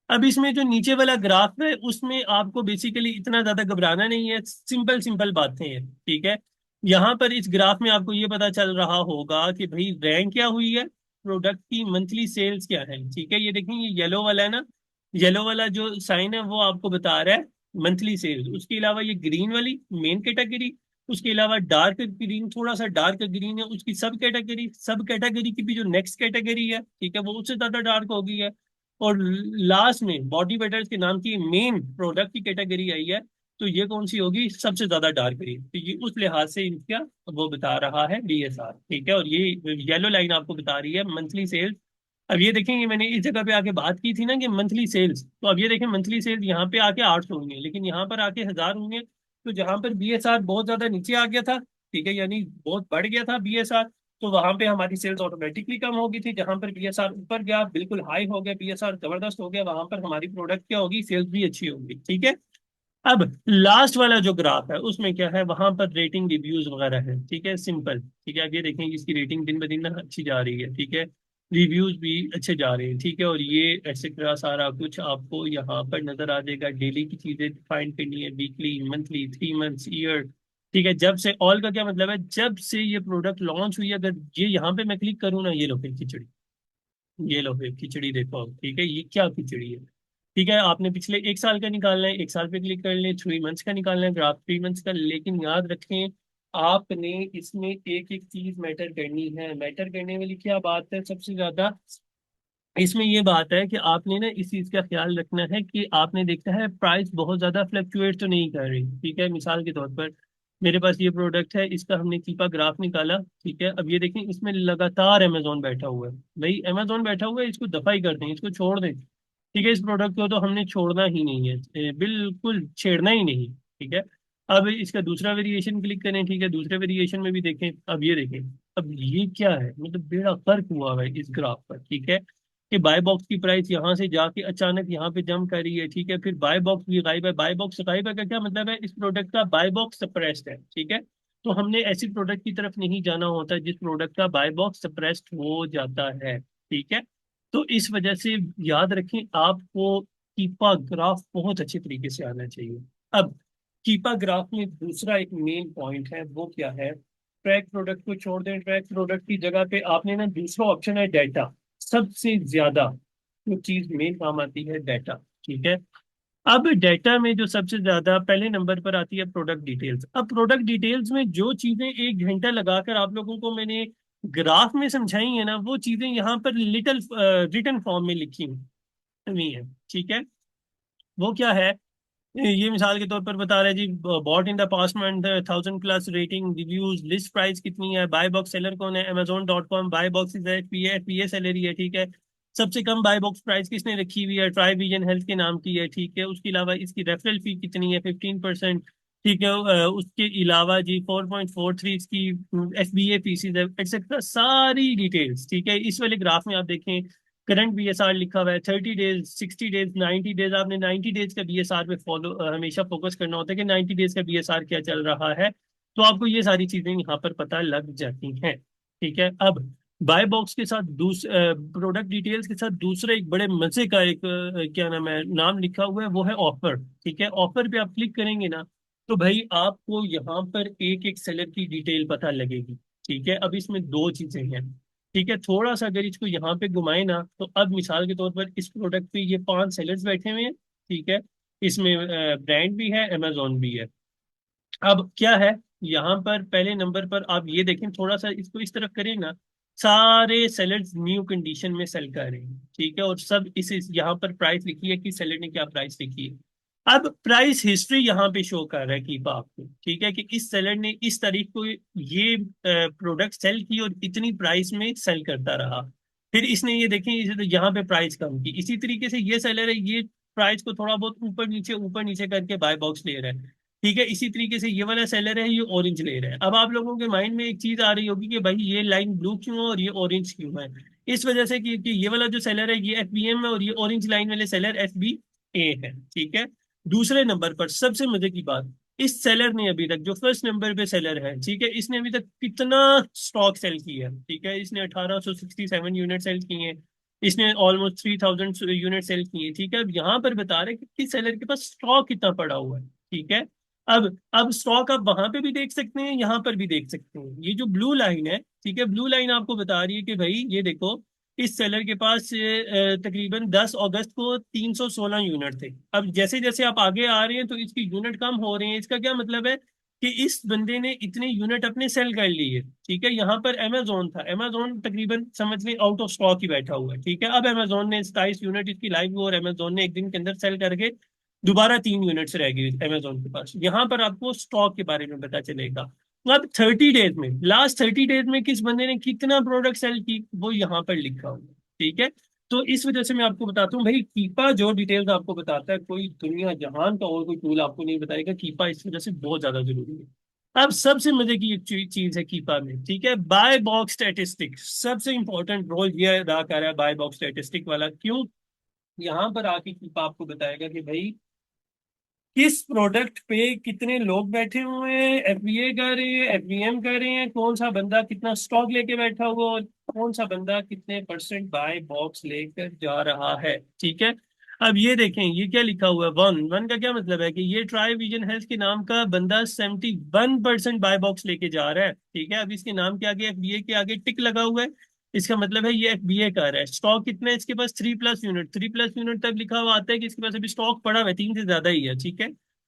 Speaker 1: अब इसमें जो नीचे वाला ग्राफ है उसमें आपको बेसिकली इतना ज्यादा घबराना नहीं है, सिंपल सिंपल बातें हैं। ठीक है, यहाँ पर इस ग्राफ में आपको ये पता चल रहा होगा कि भाई रैंक क्या हुई है, प्रोडक्ट की मंथली सेल्स क्या है, ठीक है। ये देखें, ये येलो वाला है ना, येलो वाला जो साइन है वो आपको बता रहा है मंथली सेल्स। उसके अलावा ये ग्रीन वाली मेन कैटेगरी, उसके अलावा डार्क ग्रीन, थोड़ा सा डार्क ग्रीन है उसकी सब कैटेगरी, सब कैटेगरी की भी जो नेक्स्ट कैटेगरी है, ठीक है, वो उससे ज्यादा डार्क हो गई है। और लास्ट में बॉडी बेटर्स के नाम की मेन प्रोडक्ट की कैटेगरी आई है, तो ये कौन सी होगी, सबसे ज्यादा डार्क ग्रीन। तो ये उस लिहाज से इनका वो बता रहा है बीएसआर, ठीक है। और ये येलो लाइन आपको बता रही है मंथली सेल्स। अब ये देखेंगे, मैंने इस जगह पे आके बात की थी ना कि मंथली सेल्स, तो अब ये देखें मंथली सेल्स यहाँ पे आके 800 हुई है, लेकिन यहाँ पर आके 1000 हुई है। तो जहां पर बीएसआर बहुत ज्यादा नीचे आ गया था, ठीक है, यानी बहुत बढ़ गया था बीएसआर, तो वहां पे हमारी सेल्स ऑटोमेटिकली कम होगी थी। जहां पर बीएसआर ऊपर गया, बिल्कुल हाई हो गया, बीएसआर जबरदस्त हो गया, वहां पर हमारी प्रोडक्ट क्या होगी, सेल्स भी अच्छी होगी, ठीक है। अब लास्ट वाला जो ग्राफ है उसमें क्या है, वहां पर रेटिंग रिव्यूज वगैरह है, ठीक है, सिंपल, ठीक है। अब ये देखें इसकी रेटिंग दिन ब दिन ना अच्छी जा रही है, ठीक है, रिव्यूज भी अच्छे जा रहे हैं, ठीक है। और ये एक्सेट्रा सारा कुछ आपको यहाँ पर नजर आ जाएगा। डेली की चीजें फाइंड करनी है, वीकली, मंथली, 3 मंथ्स, ईयर, ठीक है। जब से, ऑल का क्या मतलब है, जब से ये प्रोडक्ट लॉन्च हुई है। अगर ये यहाँ पे मैं क्लिक करूँ ना, ये लो फिर खिचड़ी, ये लो फिर खिचड़ी देखो, ठीक है, ये क्या खिचड़ी है, ठीक है। आपने पिछले 1 साल का निकालना है, 1 साल पे क्लिक कर लें, 3 मंथ्स का निकालना है ग्राफ, 3 मंथ्स का। लेकिन याद रखें, आपने इसमें एक एक चीज मैटर करनी है। मैटर करने वाली क्या बात है सबसे ज्यादा, इसमें ये बात है कि आपने ना इस चीज का ख्याल रखना है कि आपने देखा है प्राइस बहुत ज्यादा फ्लक्चुएट तो नहीं कर रही, ठीक है। मिसाल के तौर पर मेरे पास ये प्रोडक्ट है, इसका हमने कीपा ग्राफ निकाला, ठीक है। अब ये देखें, इसमें लगातार अमेजोन बैठा हुआ है। भाई अमेजोन बैठा हुआ है, इसको दफाई कर दें, इसको छोड़ दें, ठीक है। इस प्रोडक्ट को तो हमने छोड़ना ही नहीं है, बिल्कुल छेड़ना ही नहीं, ठीक है। अब इसका दूसरा वेरिएशन क्लिक करें, ठीक है, दूसरे वेरिएशन में भी देखें। अब ये देखें, अब ये क्या है, मतलब बेड़ा गर्क हुआ है इस ग्राफ पर, ठीक है, कि बाय बॉक्स की प्राइस यहाँ से जाके अचानक यहाँ पे जंप करी है, ठीक है। फिर बाय बॉक्स भी गायब है। बाय बॉक्स गायब है का क्या मतलब है, इस प्रोडक्ट का बाय बॉक्स सप्रेस्ड है, ठीक है। तो हमने ऐसी प्रोडक्ट की तरफ नहीं जाना होता जिस प्रोडक्ट का बाय बॉक्स सप्रेस्ड हो जाता है, ठीक है। तो इस वजह से याद रखें, आपको कीपा ग्राफ बहुत अच्छे तरीके से आना चाहिए। अब कीपा ग्राफ में दूसरा एक मेन पॉइंट है, वो क्या है, ट्रैक प्रोडक्ट को छोड़ दें, ट्रैक प्रोडक्ट की जगह पे आपने ना दूसरा ऑप्शन है डाटा। सबसे ज्यादा जो चीज मेन काम आती है डाटा, ठीक है। अब डाटा में जो सबसे ज्यादा पहले नंबर पर आती है प्रोडक्ट डिटेल्स। अब प्रोडक्ट डिटेल्स में जो चीजें 1 घंटा लगाकर आप लोगों को मैंने ग्राफ में समझाई है ना, वो चीजें यहाँ पर लिटिल रिटन फॉर्म में लिखी हुई है, ठीक है। वो क्या है, ये मिसाल के तौर पर बता रहे हैं जी, bought in the past month 1000+ rating, reviews, list price कितनी है, बाय बॉक्स सेलर कौन है, Amazon.com, buy box is FBA seller है, ठीक है। सबसे कम बाय बॉक्स प्राइस किसने रखी हुई है, ट्राई विजन हेल्थ के नाम की है, ठीक है। उसके अलावा इसकी रेफरल फी कितनी है, 15%, ठीक है। उसके अलावा जी 4.43 इसकी एफबीए फीसिस है, एक्सेट्रा सारी डिटेल्स, ठीक है। इस वाले ग्राफ में आप देखें, करंट बीएसआर लिखा हुआ है, 30 डेज, 60 डेज, 90 डेज। आपने 90 डेज का बीएसआर पे फॉलो हमेशा फोकस करना होता है कि 90 डेज का बीएसआर क्या चल रहा है, तो आपको ये सारी चीजें यहाँ पर पता लग जाती हैं, ठीक है। अब बाय बॉक्स के साथ प्रोडक्ट डिटेल्स के साथ दूसरा एक बड़े मजे का एक क्या नाम है, नाम लिखा हुआ है, वो है ऑफर, ठीक है। ऑफर पे आप क्लिक करेंगे ना, तो भाई आपको यहाँ पर एक एक सेलर की डिटेल पता लगेगी, ठीक है। अब इसमें दो चीजें हैं, ठीक है। थोड़ा सा अगर इसको यहाँ पे घुमाए ना, तो अब मिसाल के तौर पर इस प्रोडक्ट पे ये 5 सेलर्स बैठे हुए हैं, ठीक है। इसमें ब्रांड भी है, अमेजोन भी है। अब क्या है, यहाँ पर पहले नंबर पर आप ये देखें, थोड़ा सा इसको इस तरफ करें ना, सारे सेलर्स न्यू कंडीशन में सेल कर रहे हैं, ठीक है। और सब इस यहाँ पर प्राइस लिखी है कि सेलर ने क्या प्राइस लिखी है। अब प्राइस हिस्ट्री यहाँ पे शो कर रहा है कीपा आपको, ठीक है, कि इस सेलर ने इस तारीख को ये प्रोडक्ट सेल की और इतनी प्राइस में सेल करता रहा। फिर इसने ये देखें, इसे तो यहाँ पे प्राइस कम की, इसी तरीके से ये सेलर है, ये प्राइस को थोड़ा बहुत ऊपर नीचे करके बाय बॉक्स ले रहा है, ठीक है। इसी तरीके से ये वाला सेलर है, ये ऑरेंज ले रहा है। अब आप लोगों के माइंड में एक चीज आ रही होगी कि भाई ये लाइन ब्लू क्यों है और ये ऑरेंज क्यों है। इस वजह से कि ये वाला जो सेलर है ये एफबीएम है और ये ऑरेंज लाइन वाले सेलर एफबीए है, ठीक है। दूसरे नंबर पर सबसे मजे की बात, इस सेलर ने अभी तक, जो फर्स्ट नंबर पे सेलर है, ठीक है, इसने अभी तक कितना स्टॉक सेल किया है, ठीक है। इसने 1867 यूनिट सेल किए हैं, इसने ऑलमोस्ट 3000 यूनिट सेल किए हैं, ठीक है। अब यहाँ पर बता रहे हैं कि इस सेलर के पास स्टॉक कितना पड़ा हुआ है, ठीक है। अब स्टॉक आप वहां पे भी देख सकते हैं, यहाँ पर भी देख सकते हैं। ये जो ब्लू लाइन है, ठीक है, ब्लू लाइन आपको बता रही है कि भाई ये देखो, इस सेलर के पास तकरीबन 10 अगस्त को 316 यूनिट थे। अब जैसे जैसे आप आगे आ रहे हैं तो इसकी यूनिट कम हो रही है। इसका क्या मतलब है कि इस बंदे ने इतने यूनिट अपने सेल कर लिए। ठीक है, यहाँ पर अमेजोन था, अमेजोन तकरीबन समझ लें आउट ऑफ स्टॉक ही बैठा हुआ है। ठीक है, अब अमेजोन ने 27 यूनिट इसकी लाइव हुई और अमेजोन ने एक दिन के अंदर सेल करके दोबारा 3 यूनिट्स रह गई अमेजोन के पास। यहाँ पर आपको स्टॉक के बारे में पता चलेगा। तो अब 30 डेज में, लास्ट 30 डेज में किस बंदे ने कितना प्रोडक्ट सेल की वो यहाँ पर लिखा हुआ है। ठीक है, तो इस वजह से मैं आपको बताता हूँ भाई, कीपा जो डिटेल्स आपको बताता है कोई दुनिया जहान का और कोई टूल आपको नहीं बताएगा। कीपा इस वजह से बहुत ज्यादा जरूरी है। अब सबसे मजे की एक चीज है कीपा में, ठीक है, बाय बॉक्स स्टैटिस्टिक सबसे इंपॉर्टेंट रोल ये अदा कर रहा है बाय बॉक्स स्टैटिस्टिक वाला। क्यों? यहाँ पर आके कीपा आपको बताएगा कि भाई किस प्रोडक्ट पे कितने लोग बैठे हुए हैं, एफबीए कर रहे हैं, एफबीएम कर रहे हैं, कौन सा बंदा कितना स्टॉक लेके बैठा हुआ और कौन सा बंदा कितने परसेंट बाय बॉक्स लेकर जा रहा है। ठीक है, अब ये देखें ये क्या लिखा हुआ है, वन वन का क्या मतलब है कि ये ट्राई विजन हेल्थ के नाम का बंदा 71% बाय बॉक्स लेके जा रहा है। ठीक है, अब इसके नाम के आगे एफबीए के आगे टिक लगा हुआ है, इसका मतलब है ये एफबीए कर रहा है। स्टॉक कितना है इसके पास? 3+ यूनिट। 3+ यूनिट तक लिखा हुआ आता है कि इसके पास अभी स्टॉक पड़ा हुआ है, 3 से ज्यादा ही है। ठीक है,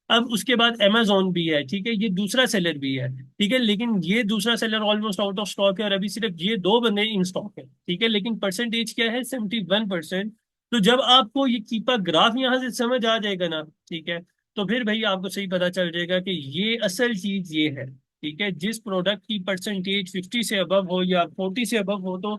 Speaker 1: अब उसके बाद अमेजोन भी है। ठीक है, ये दूसरा सेलर भी है। ठीक है, लेकिन ये दूसरा seller almost out of stock है और अभी सिर्फ ये दो बंदे इन स्टॉक है। ठीक है, लेकिन परसेंटेज क्या है? 71%। तो जब आपको ये कीपा ग्राफ यहाँ से समझ आ जाएगा ना, ठीक है, तो फिर भाई आपको सही पता चल जाएगा कि ये असल चीज ये है। ठीक है, जिस प्रोडक्ट की परसेंटेज 50 से अबव हो या 40 से अबव हो तो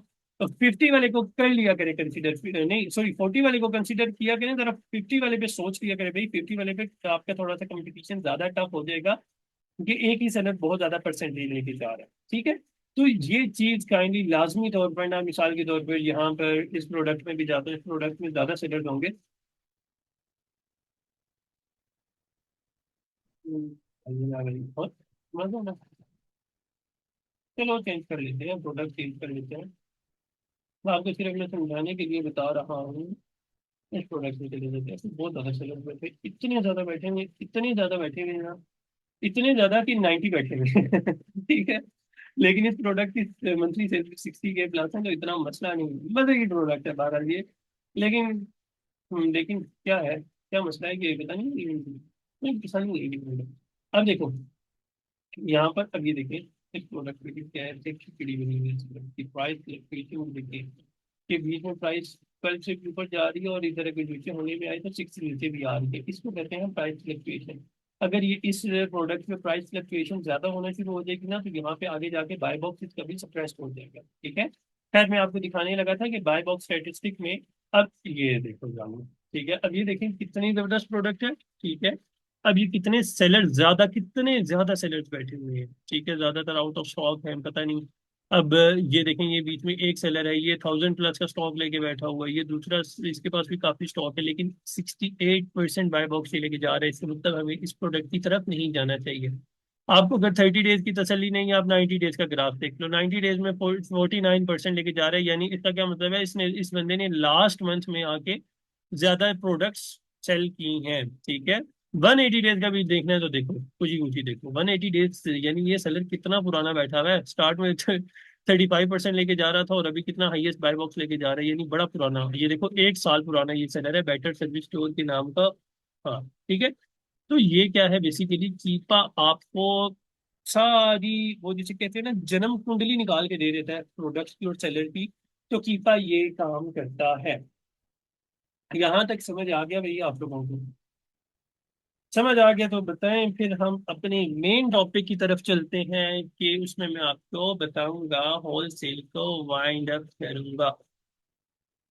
Speaker 1: 50 वाले को कर लिया करे कंसीडर, नहीं सॉरी 40 वाले को कंसीडर किया करें, जरा 50 वाले पे सोच लिया करे भाई। 50 वाले पे आपका थोड़ा सा कंपटीशन ज्यादा टफ हो जाएगा क्योंकि एक ही सेलर बहुत ज्यादा परसेंटेज लेके जा रहा है। ठीक है, तो ये चीज काइंडली लाजमी तौर पर ना, मिसाल के तौर पर यहाँ पर इस प्रोडक्ट में भी जाता है, इस प्रोडक्ट में ज्यादा सेलर होंगे। ये आ गई और मजा ना, चलो चेंज कर लेते हैं, प्रोडक्ट चेंज कर लेते हैं। मैं आपको सिर्फ मैं समझाने के लिए बता रहा हूँ। इस प्रोडक्ट में चले जाते हैं, ऐसे बहुत ज्यादा सेलर बैठे, इतने ज्यादा बैठे हुए, इतने ज्यादा बैठे हुए हैं ना, इतने ज्यादा कि 90 बैठे हुए हैं। ठीक है, लेकिन इस प्रोडक्ट की मंथली सैलरी 60 के प्लस है तो इतना मसला नहीं है, बस एक प्रोडक्ट है बहरहाल ये। लेकिन लेकिन क्या है, क्या मसला है कि पता नहीं, नहीं पसंद नहीं है ये प्रोडक्ट। अब देखो यहाँ पर, अब ये देखिए इस प्रोडक्ट की क्या है, देखिए पीढ़ी बनी हुई है इस प्रोडक्ट की प्राइस फ्लक्चुएशन देखिए कि बीच में प्राइस 12 से ऊपर जा रही है और इधर अगर नीचे होने में आई तो 6 से नीचे भी आ रही है, इसको कहते हैं प्राइस फ्लक्चुएशन। अगर ये इस प्रोडक्ट में प्राइस फ्लक्चुएशन ज्यादा होना शुरू हो जाएगी ना तो यहाँ पे आगे जाके बाय बॉक्स कभी सप्रेस हो जाएगा। ठीक है, खैर मैं आपको दिखाने लगा था कि बाय बॉक्स स्टैटिस्टिक में, अब ये देखो जानो। ठीक है, अब ये देखें कितनी जबरदस्त प्रोडक्ट है। ठीक है, अब ये कितने सेलर ज्यादा, कितने ज्यादा सेलर्स बैठे हुए हैं। ठीक है, ज्यादातर आउट ऑफ स्टॉक है, पता नहीं। अब ये देखें ये बीच में एक सेलर है, ये 1000+ का स्टॉक लेके बैठा हुआ है, ये दूसरा इसके पास भी काफी स्टॉक है लेकिन 68% बाय बॉक्स ही लेके जा रहे हैं। इसका मतलब हमें इस प्रोडक्ट की तरफ नहीं जाना चाहिए। आपको अगर 30 डेज की तसल्ली नहीं है, आप 90 डेज का ग्राफ देख लो, 90 डेज में 49% लेके जा रहे हैं, यानी इसका क्या मतलब है, इसने इस बंदे ने लास्ट मंथ में आके ज्यादा प्रोडक्ट्स सेल की हैं। ठीक है, 180 डेज का भी देखना है तो देखो, कुछ ही कुछ ही देखो 180 डेज, यानी ये सेलर कितना पुराना बैठा हुआ है। स्टार्ट में 35% लेके जा रहा था और अभी कितना हाईएस्ट बाय बॉक्स लेके जा रहा है, यानी बड़ा पुराना। ये देखो 1 साल पुराना ये सेलर है, बेटर सर्विस स्टोर के नाम का। हाँ, ठीक है, तो ये क्या है बेसिकली, कीपा आपको सारी वो जिसे कहते हैं ना जन्म कुंडली निकाल के दे देता है प्रोडक्ट्स की और सेलर की। तो कीपा ये काम करता है। यहाँ तक समझ आ गया भैया आप लोगों को? समझ आ गया तो बताएं, फिर हम अपने मेन टॉपिक की तरफ चलते हैं कि उसमें मैं आपको बताऊंगा, होलसेल को वाइंड अप करूंगा।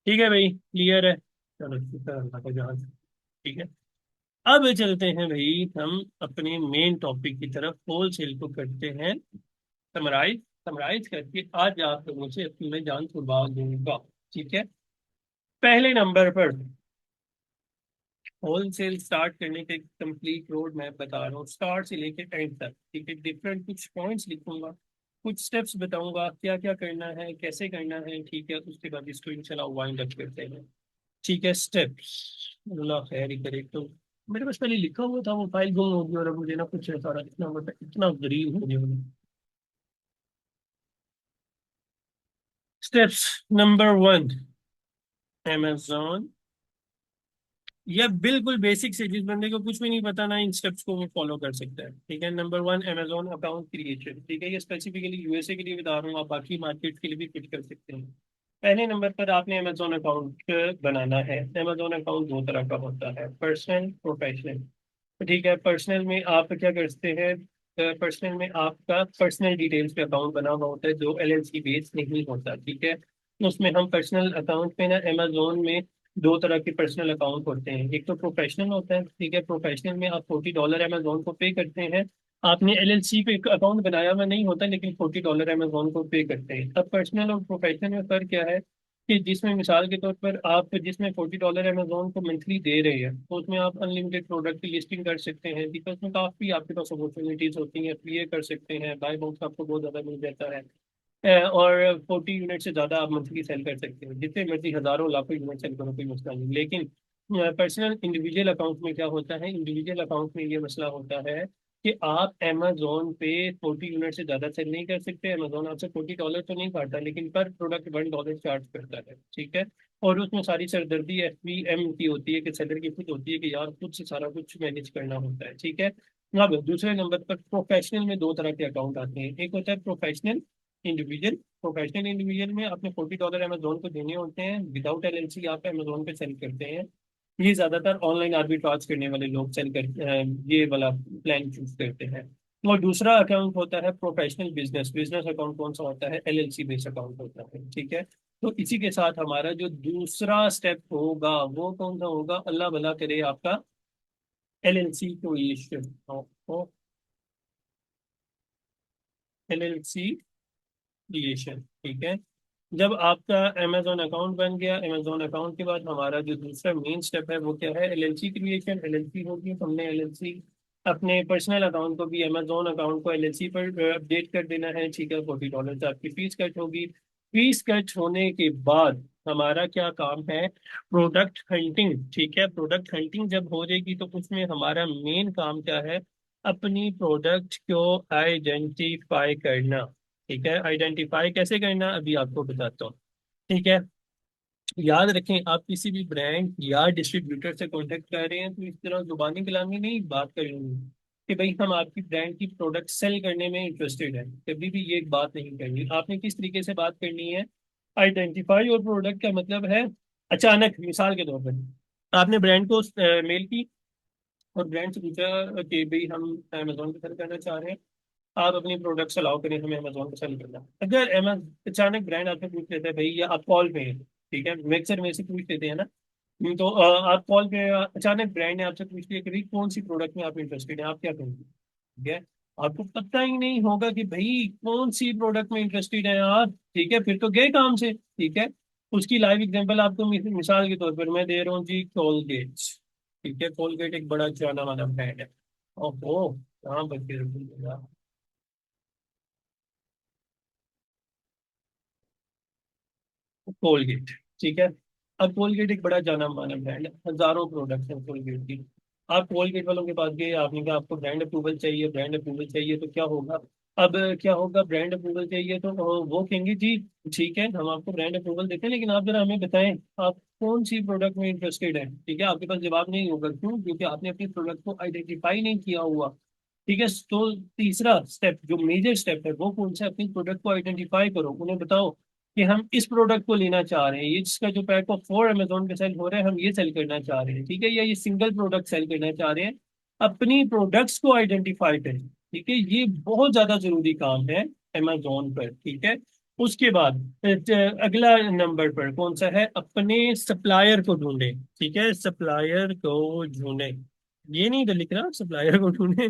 Speaker 1: ठीक है भाई, क्लियर है? चलो शुक्र अल्लाह का जहां। ठीक है, अब चलते हैं भाई हम अपने मेन टॉपिक की तरफ, होलसेल को करते हैं समराइज। समराइज करके आज आप लोगों से अपनी मैं जान छुड़वा दूंगा। ठीक है, पहले नंबर पर होलसेल स्टार्ट करने के कंप्लीट रोड मैप बता रहा हूँ, स्टार्ट से लेके एंड तक। ठीक है, डिफरेंट कुछ पॉइंट्स लिखूंगा, कुछ स्टेप्स बताऊंगा क्या क्या करना है, कैसे करना है। ठीक है, उसके बाद इसको इंशाल्लाह वाइंड अप करते हैं। ठीक है, स्टेप्स, अल्लाह खैर ही करे। तो मेरे पास पहले लिखा हुआ था, वो फाइल गुम हो गई और अब मुझे ना कुछ सारा इतना इतना गरीब हो गया। स्टेप्स नंबर 1, amazon, या बिल्कुल बेसिक से जिस बंदे को कुछ भी नहीं पता ना इन स्टेप्स को वो फॉलो कर सकता है। ठीक है, नंबर 1 अमेजोन अकाउंट क्रिएशन। ठीक है, ये स्पेसिफिकली यूएसए के लिए बता रहा हूँ, आप बाकी मार्केट के लिए भी फिट कर सकते हैं। पहले नंबर पर आपने अमेजोन अकाउंट बनाना है। अमेजोन अकाउंट दो तरह का होता है, पर्सनल, प्रोफेशनल। ठीक है, पर्सनल में आप क्या करते हैं, पर्सनल में आपका पर्सनल डिटेल्स पे अकाउंट बना हुआ होता है जो एलएलसी बेस नहीं होता। ठीक है, उसमें हम पर्सनल अकाउंट पे ना अमेजोन में दो तरह के पर्सनल अकाउंट होते हैं। एक तो प्रोफेशनल होता है। ठीक है, प्रोफेशनल में आप $40 अमेजोन को पे करते हैं। आपने एलएलसी पे अकाउंट बनाया हुआ नहीं होता, लेकिन $40 अमेजोन को पे करते हैं। अब पर्सनल और प्रोफेशनल में फर्क क्या है कि जिसमें मिसाल के तौर पर आप जिसमें $40 अमेजोन को मंथली दे रहे हैं, तो उसमें आप अनलिमिटेड प्रोडक्ट की लिस्टिंग कर सकते हैं। बिकॉज उसमें काफ़ी आपके पास अपॉर्चुनिटीज होती हैं, FBA कर सकते हैं, बाय बॉक्स आपको बहुत ज़्यादा मिल जाता है। और 40 यूनिट से ज़्यादा आप मंथली सेल कर सकते हैं, जितने मर्जी हज़ारों लाखों यूनिट सेल करो, कोई मसला नहीं। लेकिन पर्सनल इंडिविजुअल अकाउंट में क्या होता है, इंडिविजुअल अकाउंट में ये मसला होता है कि आप अमेजोन पे 40 यूनिट से ज़्यादा सेल नहीं कर सकते। अमेजोन आपसे $40 तो नहीं काटता, लेकिन पर प्रोडक्ट $1 चार्ज करता है। ठीक है, और उसमें सारी सरदर्दी FBM की होती है कि सेलर की खुद होती है कि यार खुद से सारा कुछ मैनेज करना होता है। ठीक है, अब दूसरे नंबर पर प्रोफेशनल में दो तरह के अकाउंट आते हैं। एक होता है प्रोफेशनल इंडिविजुअल। प्रोफेशनल इंडिविजुअल में आपने $40 अमेजोन को देने होते हैं, विदाउट एलएलसी आप अमेजोन पे सेल करते हैं। ये ज्यादातर ऑनलाइन आर्बिट्राज करने वाले लोग सेल कर ये वाला प्लान चूज करते हैं। और दूसरा अकाउंट होता है प्रोफेशनल बिजनेस। बिजनेस अकाउंट कौन सा होता है, एलएलसी बेस्ड अकाउंट होता है। ठीक है, तो इसी के साथ हमारा जो दूसरा स्टेप होगा वो कौन सा होगा, अल्लाह भला करे आपका एलएलसी क्रिएशन। LLC creation. ठीक है, जब आपका अमेजोन अकाउंट बन गया, अमेजोन अकाउंट के बाद हमारा जो दूसरा मेन स्टेप है वो क्या है, एलएलसी क्रिएशन। एलएलसी होगी, हमने एलएलसी अपने पर्सनल अकाउंट को भी अमेजोन अकाउंट को एलएलसी पर अपडेट कर देना है। ठीक है, $40 से आपकी फीस कट होगी। फीस कट होने के बाद हमारा क्या काम है, प्रोडक्ट हंटिंग। ठीक है, प्रोडक्ट हंटिंग जब हो जाएगी तो उसमें हमारा मेन काम क्या है, अपनी प्रोडक्ट को आइडेंटिफाई करना। ठीक है, आइडेंटिफाई कैसे करना अभी आपको बताता हूँ। ठीक है, याद रखें, आप किसी भी ब्रांड या डिस्ट्रीब्यूटर से कांटेक्ट कर रहे हैं तो इस तरह जुबानी कलामी नहीं बात करेंगे कि भाई हम आपकी ब्रांड की प्रोडक्ट सेल करने में इंटरेस्टेड है। कभी भी ये एक बात नहीं करनी। आपने किस तरीके से बात करनी है, आइडेंटिफाई और प्रोडक्ट का मतलब है, अचानक मिसाल के तौर पर आपने ब्रांड को मेल की और ब्रांड से पूछा कि भाई हम अमेजोन पे सेल करना चाह रहे हैं, आप अपनी प्रोडक्ट्स अलाउ करें हमें अमेजोन पे सेल करना। अगर अचानक ब्रांड आपसे पूछ लेता है भाई या आप कॉल पे हैं, ठीक है, मिक्सर में से पूछ लेते हैं ना, तो आप कॉल पे अचानक ब्रांड ने आपसे पूछ लिया कि भाई कौन सी प्रोडक्ट में आप इंटरेस्टेड हैं, आप क्या करेंगे। ठीक है, आपको पता ही नहीं होगा कि भाई कौन सी प्रोडक्ट में इंटरेस्टेड है यार। ठीक है, फिर तो गए काम से। ठीक है, उसकी लाइव एग्जांपल आपको मिसाल के तौर पर मैं दे रहा हूँ जी, कोलगेट। ठीक है, कोलगेट एक बड़ा जाना माना ब्रांड है। ओहो, कहाँ बच गए। कोलगेट। ठीक है, अब कोलगेट एक बड़ा जाना माना ब्रांड है, हजारों प्रोडक्ट्स हैं कोलगेट की। आप कोलगेट वालों के पास गए, आपने कहा आपको ब्रांड अप्रूवल चाहिए, ब्रांड अप्रूवल चाहिए, तो क्या होगा, अब क्या होगा, ब्रांड अप्रूवल चाहिए तो वो कहेंगे जी ठीक है हम आपको ब्रांड अप्रूवल देते हैं, लेकिन आप जरा हमें बताएं आप कौन सी प्रोडक्ट में इंटरेस्टेड है। ठीक है, आपके पास जवाब नहीं होगा, क्यों, क्योंकि आपने अपनी प्रोडक्ट को आइडेंटिफाई नहीं किया हुआ। ठीक है, तो तीसरा स्टेप जो मेजर स्टेप है वो कौन सा है, अपनी प्रोडक्ट को आइडेंटिफाई करो, उन्हें बताओ कि हम इस प्रोडक्ट को लेना चाह रहे हैं, ये जिसका जो पैक ऑफ 4 अमेजोन पे सेल हो रहा है हम ये सेल करना चाह रहे हैं। ठीक है, या ये सिंगल प्रोडक्ट सेल करना चाह रहे हैं, अपनी प्रोडक्ट्स को आइडेंटिफाई करें। ठीक है, ये बहुत ज्यादा जरूरी काम है अमेजोन पर। ठीक है, उसके बाद अगला नंबर पर कौन सा है, अपने सप्लायर को ढूंढे। ठीक है, सप्लायर को ढूंढे, ये नहीं तो लिख रहा, सप्लायर को ढूंढे,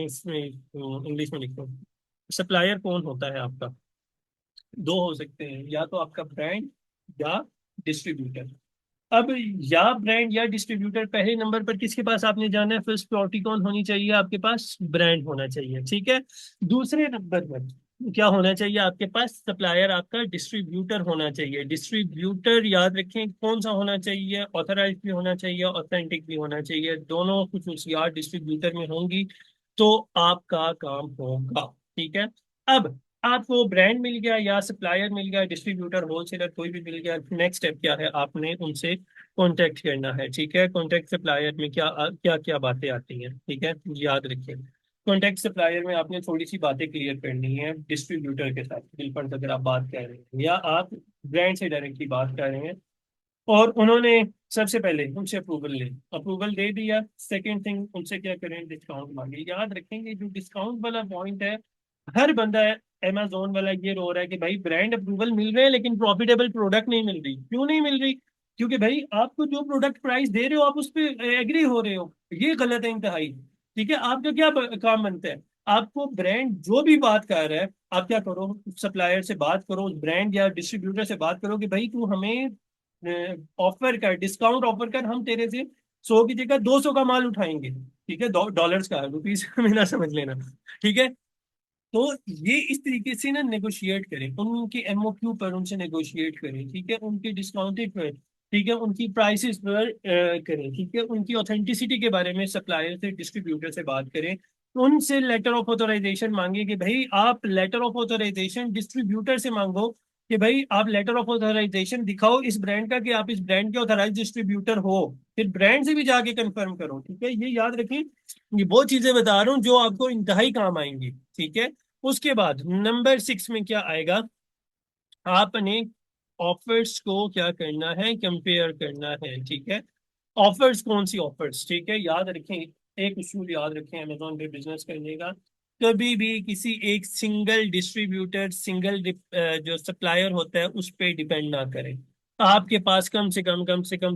Speaker 1: इसमें इंग्लिश में लिखो। सप्लायर कौन होता है आपका, दो हो सकते हैं, या तो आपका ब्रांड या डिस्ट्रीब्यूटर। अब या ब्रांड या डिस्ट्रीब्यूटर, पहले नंबर पर किसके पास आपने जाना है, फर्स्ट प्रायोरिटी कौन होनी चाहिए, आपके पास ब्रांड होना चाहिए। ठीक है, दूसरे नंबर पर क्या होना चाहिए, आपके पास सप्लायर, आपका डिस्ट्रीब्यूटर होना चाहिए। डिस्ट्रीब्यूटर याद रखें कौन सा होना चाहिए, ऑथराइज भी होना चाहिए, ऑथेंटिक भी होना चाहिए, दोनों खुसूसियात डिस्ट्रीब्यूटर में होंगी तो आपका काम होगा। ठीक है, अब आपको ब्रांड मिल गया या सप्लायर मिल गया, डिस्ट्रीब्यूटर होलसेलर कोई भी मिल गया, नेक्स्ट स्टेप क्या है, आपने उनसे कांटेक्ट करना है। ठीक है, कांटेक्ट सप्लायर में क्या क्या क्या बातें आती हैं, ठीक है, याद रखिए। कांटेक्ट सप्लायर में आपने थोड़ी सी बातें क्लियर करनी है डिस्ट्रीब्यूटर के साथ, बिल पर अगर आप बात कर रहे हैं या आप ब्रांड से डायरेक्टली बात कर रहे हैं, और उन्होंने सबसे पहले उनसे अप्रूवल ले, अप्रूवल दे दिया, सेकंड थिंग उनसे क्या करें, डिस्काउंट मांगे। याद रखेंगे जो डिस्काउंट वाला पॉइंट है, हर बंदा अमेजोन वाला ये रो रहा है कि भाई ब्रांड अप्रूवल मिल रहे हैं लेकिन प्रॉफिटेबल प्रोडक्ट नहीं मिल रही। क्यों नहीं मिल रही? क्योंकि भाई आपको जो प्रोडक्ट प्राइस दे रहे हो आप उस पर एग्री हो रहे हो, ये गलत है इंतहाई। ठीक है, आपका क्या काम बनता है, आपको ब्रांड जो भी बात कर रहा है, आप क्या करो, सप्लायर से बात करो, उस ब्रांड या डिस्ट्रीब्यूटर से बात करो कि भाई तू हमें ऑफर कर, डिस्काउंट ऑफर कर, हम तेरे से 100 की जगह 200 का माल उठाएंगे। ठीक है, डॉलर्स का, रुपीज में ना समझ लेना। ठीक है, तो ये इस तरीके से ना नेगोशिएट करें, उनके एमओक्यू पर उनसे नेगोशिएट करें। ठीक है, उनके डिस्काउंटेड पर, ठीक है, उनकी प्राइसेस पर करें। ठीक है, उनकी ऑथेंटिसिटी के बारे में सप्लायर से डिस्ट्रीब्यूटर से बात करें, उनसे लेटर ऑफ ऑथराइजेशन मांगे कि भाई आप लेटर ऑफ ऑथराइजेशन डिस्ट्रीब्यूटर से मांगो कि भाई आप लेटर ऑफ ऑथराइजेशन दिखाओ इस ब्रांड का कि आप इस ब्रांड के ऑथराइज डिस्ट्रीब्यूटर हो। फिर ब्रांड से भी जाके कंफर्म करो। ठीक है, ये याद रखें, ये वो चीजें बता रहा हूँ जो आपको इंतहाई काम आएंगी। ठीक है, उसके बाद नंबर 6 में क्या आएगा, आपने ऑफर्स को क्या करना है, कंपेयर करना है। ठीक है, ऑफर्स कौन सी ऑफर्स, ठीक है, याद रखें, एक उसूल याद रखें अमेजोन पे बिजनेस करने का, कभी भी किसी एक सिंगल डिस्ट्रीब्यूटर, सिंगल जो सप्लायर होता है उस पर डिपेंड ना करें। आपके पास कम से कम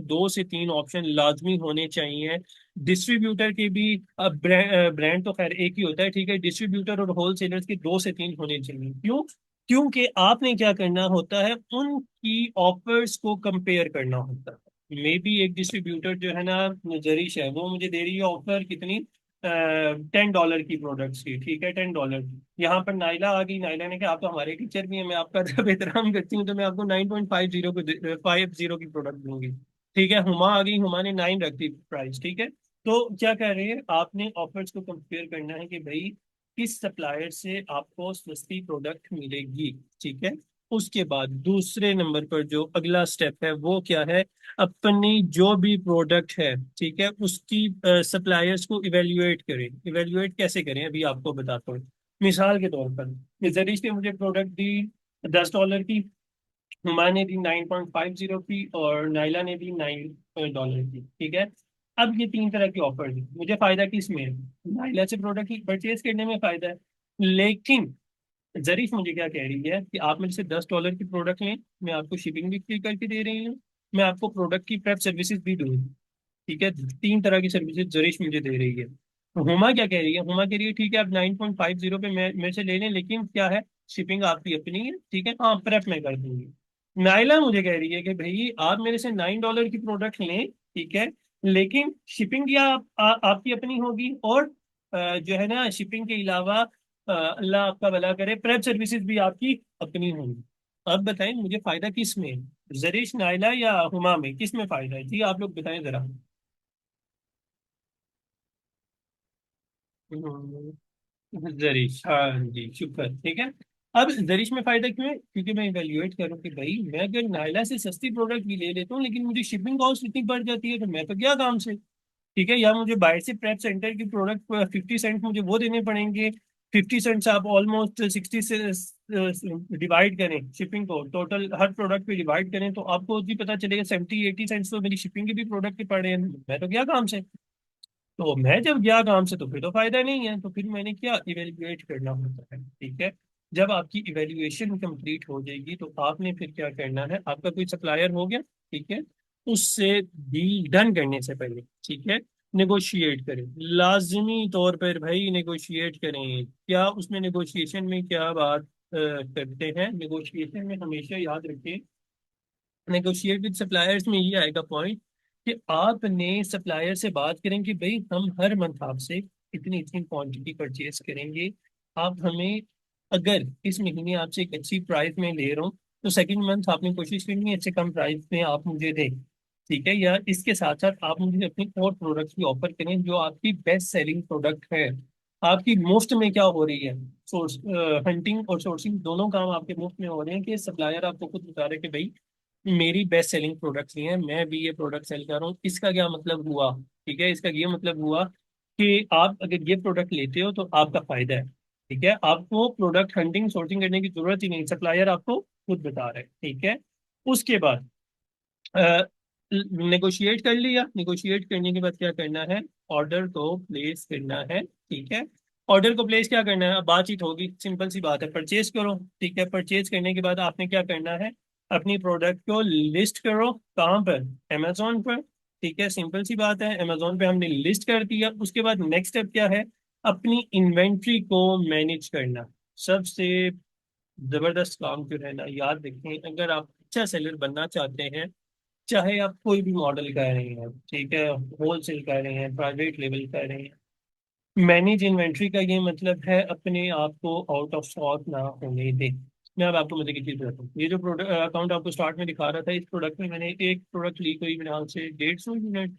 Speaker 1: 2 से 3 ऑप्शन लाजमी होने चाहिए। डिस्ट्रीब्यूटर के भी, अब ब्रांड तो खैर एक ही होता है, ठीक है, डिस्ट्रीब्यूटर और होलसेलर्स के 2 से 3 होने चाहिए। क्यों? क्योंकि आपने क्या करना होता है, उनकी ऑफर्स को कंपेयर करना होता है। मे बी एक डिस्ट्रीब्यूटर जो है ना, जरीश है, वो मुझे दे रही है ऑफर कितनी, $10 की प्रोडक्ट्स की। ठीक है, $10। यहाँ पर नाइला आ गई, नाइला ने कहा आप तो हमारे टीचर भी हैं, मैं आपका जब एहतराम करती हूँ तो मैं आपको 9.50 को 50 की प्रोडक्ट दूंगी। ठीक है, हुमा आ गई, हुमा ने 9 रख दी प्राइस। ठीक है, तो क्या कह रहे हैं, आपने ऑफर्स को कंपेयर करना है कि भाई किस सप्लायर से आपको सस्ती प्रोडक्ट मिलेगी। ठीक है, उसके बाद दूसरे नंबर पर जो अगला स्टेप है वो क्या है, अपनी जो भी प्रोडक्ट है, ठीक है, उसकी सप्लायर्स को इवेल्युएट करें। इवेल्युएट कैसे करें अभी आपको बताता हूँ। मिसाल के तौर पर जरीश ने मुझे प्रोडक्ट दी $10 की, हुमा ने दी 9.50 की, और नाइला ने दी $9 की। ठीक है, अब ये 3 तरह की ऑफर दी, मुझे फायदा किस में है, नाइला से प्रोडक्ट परचेज करने में फायदा है। लेकिन जरीफ मुझे क्या कह रही है कि आप मेरे से $10 की प्रोडक्ट लें, मैं आपको शिपिंग भी फ्री करके दे रही हूँ, मैं आपको प्रोडक्ट की प्रेप सर्विसेज भी दूंगी। ठीक है, 3 तरह की सर्विसेज जरीश मुझे दे रही है। तो हुमा क्या कह रही है, हुमा कह रही है ठीक है आप 9.50 पे मेरे से ले लें, लेकिन क्या है, शिपिंग आपकी अपनी है। ठीक है, हाँ प्रेप मैं कर दूंगी। नाइला मुझे कह रही है कि भाई आप मेरे से $9 की प्रोडक्ट लें, ठीक है, लेकिन शिपिंग या आपकी अपनी होगी, और जो है ना शिपिंग के अलावा अल्लाह आपका भला करे प्रेप सर्विसेज भी आपकी अपनी होंगी। अब बताएं मुझे फायदा किस में है, जरीश, नाइला या हुमा में, किस में फायदा है जी, आप लोग बताएं जरा। जरीश, हाँ जी, शुक्र। ठीक है, अब जरीश में फायदा क्यों है, क्योंकि मैं इवेल्युएट करूँ कि भाई मैं अगर नायला से सस्ती प्रोडक्ट भी ले लेता हूँ लेकिन मुझे शिपिंग कॉस्ट इतनी बढ़ जाती है तो मैं तो क्या काम से। ठीक है, या मुझे बाहर से प्रेप सेंटर की प्रोडक्ट 50 सेंट मुझे वो देने पड़ेंगे, 50 सेंट्स आप ऑलमोस्ट 60 से डिवाइड करें शिपिंग को, टोटल हर प्रोडक्ट पे डिवाइड करें तो आपको भी पता चलेगा 70-80 सेंट्स तो मेरी शिपिंग के भी प्रोडक्ट के पड़े हैं, मैं तो क्या काम से। तो मैं जब गया काम से तो फिर तो फायदा नहीं है, तो फिर मैंने क्या, इवेल्युएट करना होता है। ठीक है, जब आपकी इवेल्युएशन कंप्लीट हो जाएगी तो आपने फिर क्या करना है, आपका कोई सप्लायर हो गया, ठीक है, उससे डील डन करने से पहले, ठीक है, नेगोशिएट करें, लाजमी तौर पर भाई नेगोशिएट करें। क्या उसमें नेगोशिएशन में क्या बात करते हैं, नेगोशिएशन में हमेशा याद रखें, नेगोशिएट विद सप्लायर्स में ये आएगा पॉइंट कि आपने सप्लायर से बात करें कि भाई हम हर मंथ आपसे इतनी इतनी क्वांटिटी परचेज करेंगे, आप हमें, अगर इस महीने आपसे एक अच्छी प्राइस में ले रहा हूँ तो सेकंड मंथ आपने कोशिश करनी है अच्छे कम प्राइस में आप मुझे दें। ठीक है, या इसके साथ साथ आप मुझे अपनी और प्रोडक्ट्स भी ऑफर करें जो आपकी बेस्ट सेलिंग प्रोडक्ट है। आपकी मुफ्त में क्या हो रही है, सोर्स हंटिंग और सोर्सिंग दोनों काम आपके मुफ्त में हो रहे हैं, कि सप्लायर आपको खुद बता रहे हैं कि भाई मेरी बेस्ट सेलिंग प्रोडक्ट्स ये हैं, मैं भी ये प्रोडक्ट सेल कर रहा हूँ। इसका क्या मतलब हुआ, ठीक है, इसका ये मतलब हुआ कि आप अगर ये प्रोडक्ट लेते हो तो आपका फायदा है। ठीक है, आपको प्रोडक्ट हंटिंग सोर्सिंग करने की जरूरत ही नहीं, सप्लायर आपको खुद बता रहे हैं। ठीक है, उसके बाद नेगोशिएट कर लिया, नेगोशिएट करने के बाद क्या करना है, ऑर्डर को प्लेस करना है। ठीक है, ऑर्डर को प्लेस क्या करना है, अब बातचीत होगी, सिंपल सी बात है, परचेज करो। ठीक है, परचेज करने के बाद आपने क्या करना है, अपनी प्रोडक्ट को लिस्ट करो, कहाँ पर, अमेजोन पर। ठीक है, सिंपल सी बात है, अमेजोन पे हमने लिस्ट कर दिया। उसके बाद नेक्स्ट स्टेप क्या है, अपनी इन्वेंट्री को मैनेज करना। सबसे जबरदस्त काम जो है ना, याद रखें, अगर आप अच्छा सेलर बनना चाहते हैं, चाहे आप कोई भी मॉडल कर रहे हैं, ठीक है, होलसेल कर रहे हैं, प्राइवेट लेवल कर रहे हैं, मैनेज इन्वेंट्री का ये मतलब है अपने आप को आउट ऑफ स्टॉक ना होने दें। मैं अब आपको मजे की चीज बताता हूँ, ये जो प्रोडक्ट अकाउंट आपको स्टार्ट में दिखा रहा था, इस प्रोडक्ट में मैंने एक प्रोडक्ट ली कोई मेरे हाल से 150 यूनिट,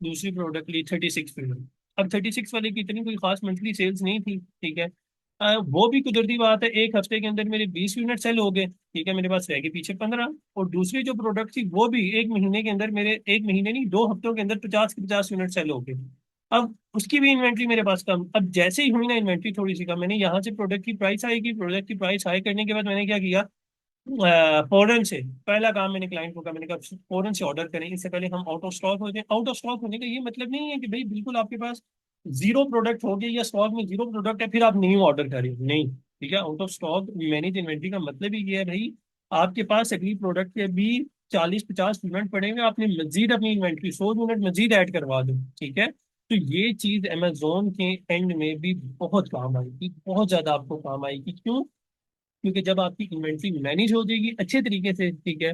Speaker 1: दूसरी प्रोडक्ट ली 36 यूनिट। अब 36 वाले की इतनी कोई खास मंथली सेल्स नहीं थी। ठीक है, वो भी कुदरती बात है, एक हफ्ते के अंदर मेरे 20 यूनिट सेल हो गए। ठीक है, मेरे पास रह गए पीछे 15। और दूसरी जो प्रोडक्ट थी वो भी एक महीने के अंदर, मेरे एक महीने नहीं 2 हफ्तों के अंदर 50 के 50 यूनिट सेल हो गए। अब उसकी भी इन्वेंट्री मेरे पास कम। अब जैसे ही हुई ना इन्वेंट्री थोड़ी सी कम, मैंने यहाँ से प्रोडक्ट की प्राइस हाई की, प्रोडक्ट की प्राइस हाई करने के बाद मैंने क्या किया, फौरन से पहला काम मैंने क्लाइंट को कहा, मैंने कहा फौरन से ऑर्डर करें, इससे पहले हम आउट ऑफ स्टॉक हो जाए। आउट ऑफ स्टॉक होने का ये मतलब नहीं है कि भाई बिल्कुल आपके पास जीरो प्रोडक्ट हो गया या स्टॉक में जीरो प्रोडक्ट है फिर आप न्यू ऑर्डर करें, नहीं। ठीक है, out of stock manage inventory का मतलब ही ये है भाई, आपके पास अगली प्रोडक्ट के भी 40 50 यूनिट पड़ेंगे, आपने मजीद अपनी इन्वेंट्री 100 यूनिट मजीद ऐड करवा दो। ठीक है, तो ये चीज अमेजोन के एंड में भी बहुत काम आएगी, बहुत ज्यादा आपको काम आएगी। क्यों? क्योंकि जब आपकी इन्वेंट्री मैनेज हो जाएगी अच्छे तरीके से, ठीक है,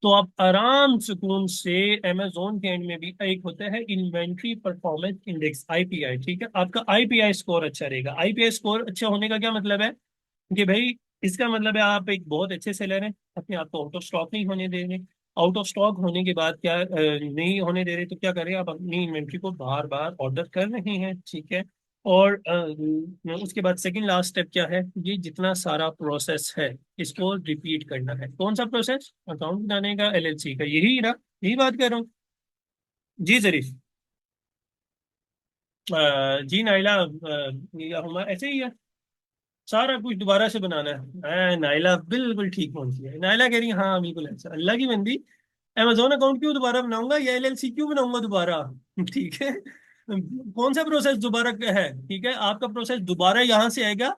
Speaker 1: तो आप आराम सुकून से, अमेजोन के एंड में भी एक होता है इन्वेंट्री परफॉर्मेंस इंडेक्स, आईपीआई। ठीक है, आपका आईपीआई स्कोर अच्छा रहेगा। आईपीआई स्कोर अच्छा होने का क्या मतलब है, कि भाई इसका मतलब है आप एक बहुत अच्छे सेलर हैं, अपने आप को आउट ऑफ स्टॉक नहीं होने दे रहे। आउट ऑफ स्टॉक होने के बाद क्या नहीं होने दे रहे, तो क्या करें, आप अपनी इन्वेंट्री को बार बार ऑर्डर कर रहे हैं। ठीक है, और उसके बाद सेकंड लास्ट स्टेप क्या है, ये जितना सारा प्रोसेस है इसको रिपीट करना है। कौन सा प्रोसेस, अकाउंट बनाने का, एलएलसी का, यही ना, यही बात कर रहा हूँ। जी जरीफ। जी नाइला, ये हमारा ऐसे ही है, सारा कुछ दोबारा से बनाना है। नाइला बिल्कुल ठीक पहुंची है, नाइला कह रही है हाँ बिल्कुल ऐसा, अल्लाह की बंदी, अमेजोन अकाउंट क्यों दोबारा बनाऊंगा या एलएलसी क्यों बनाऊंगा दोबारा। ठीक है, कौन सा प्रोसेस दोबारा का है, ठीक है, आपका प्रोसेस दोबारा यहां से आएगा,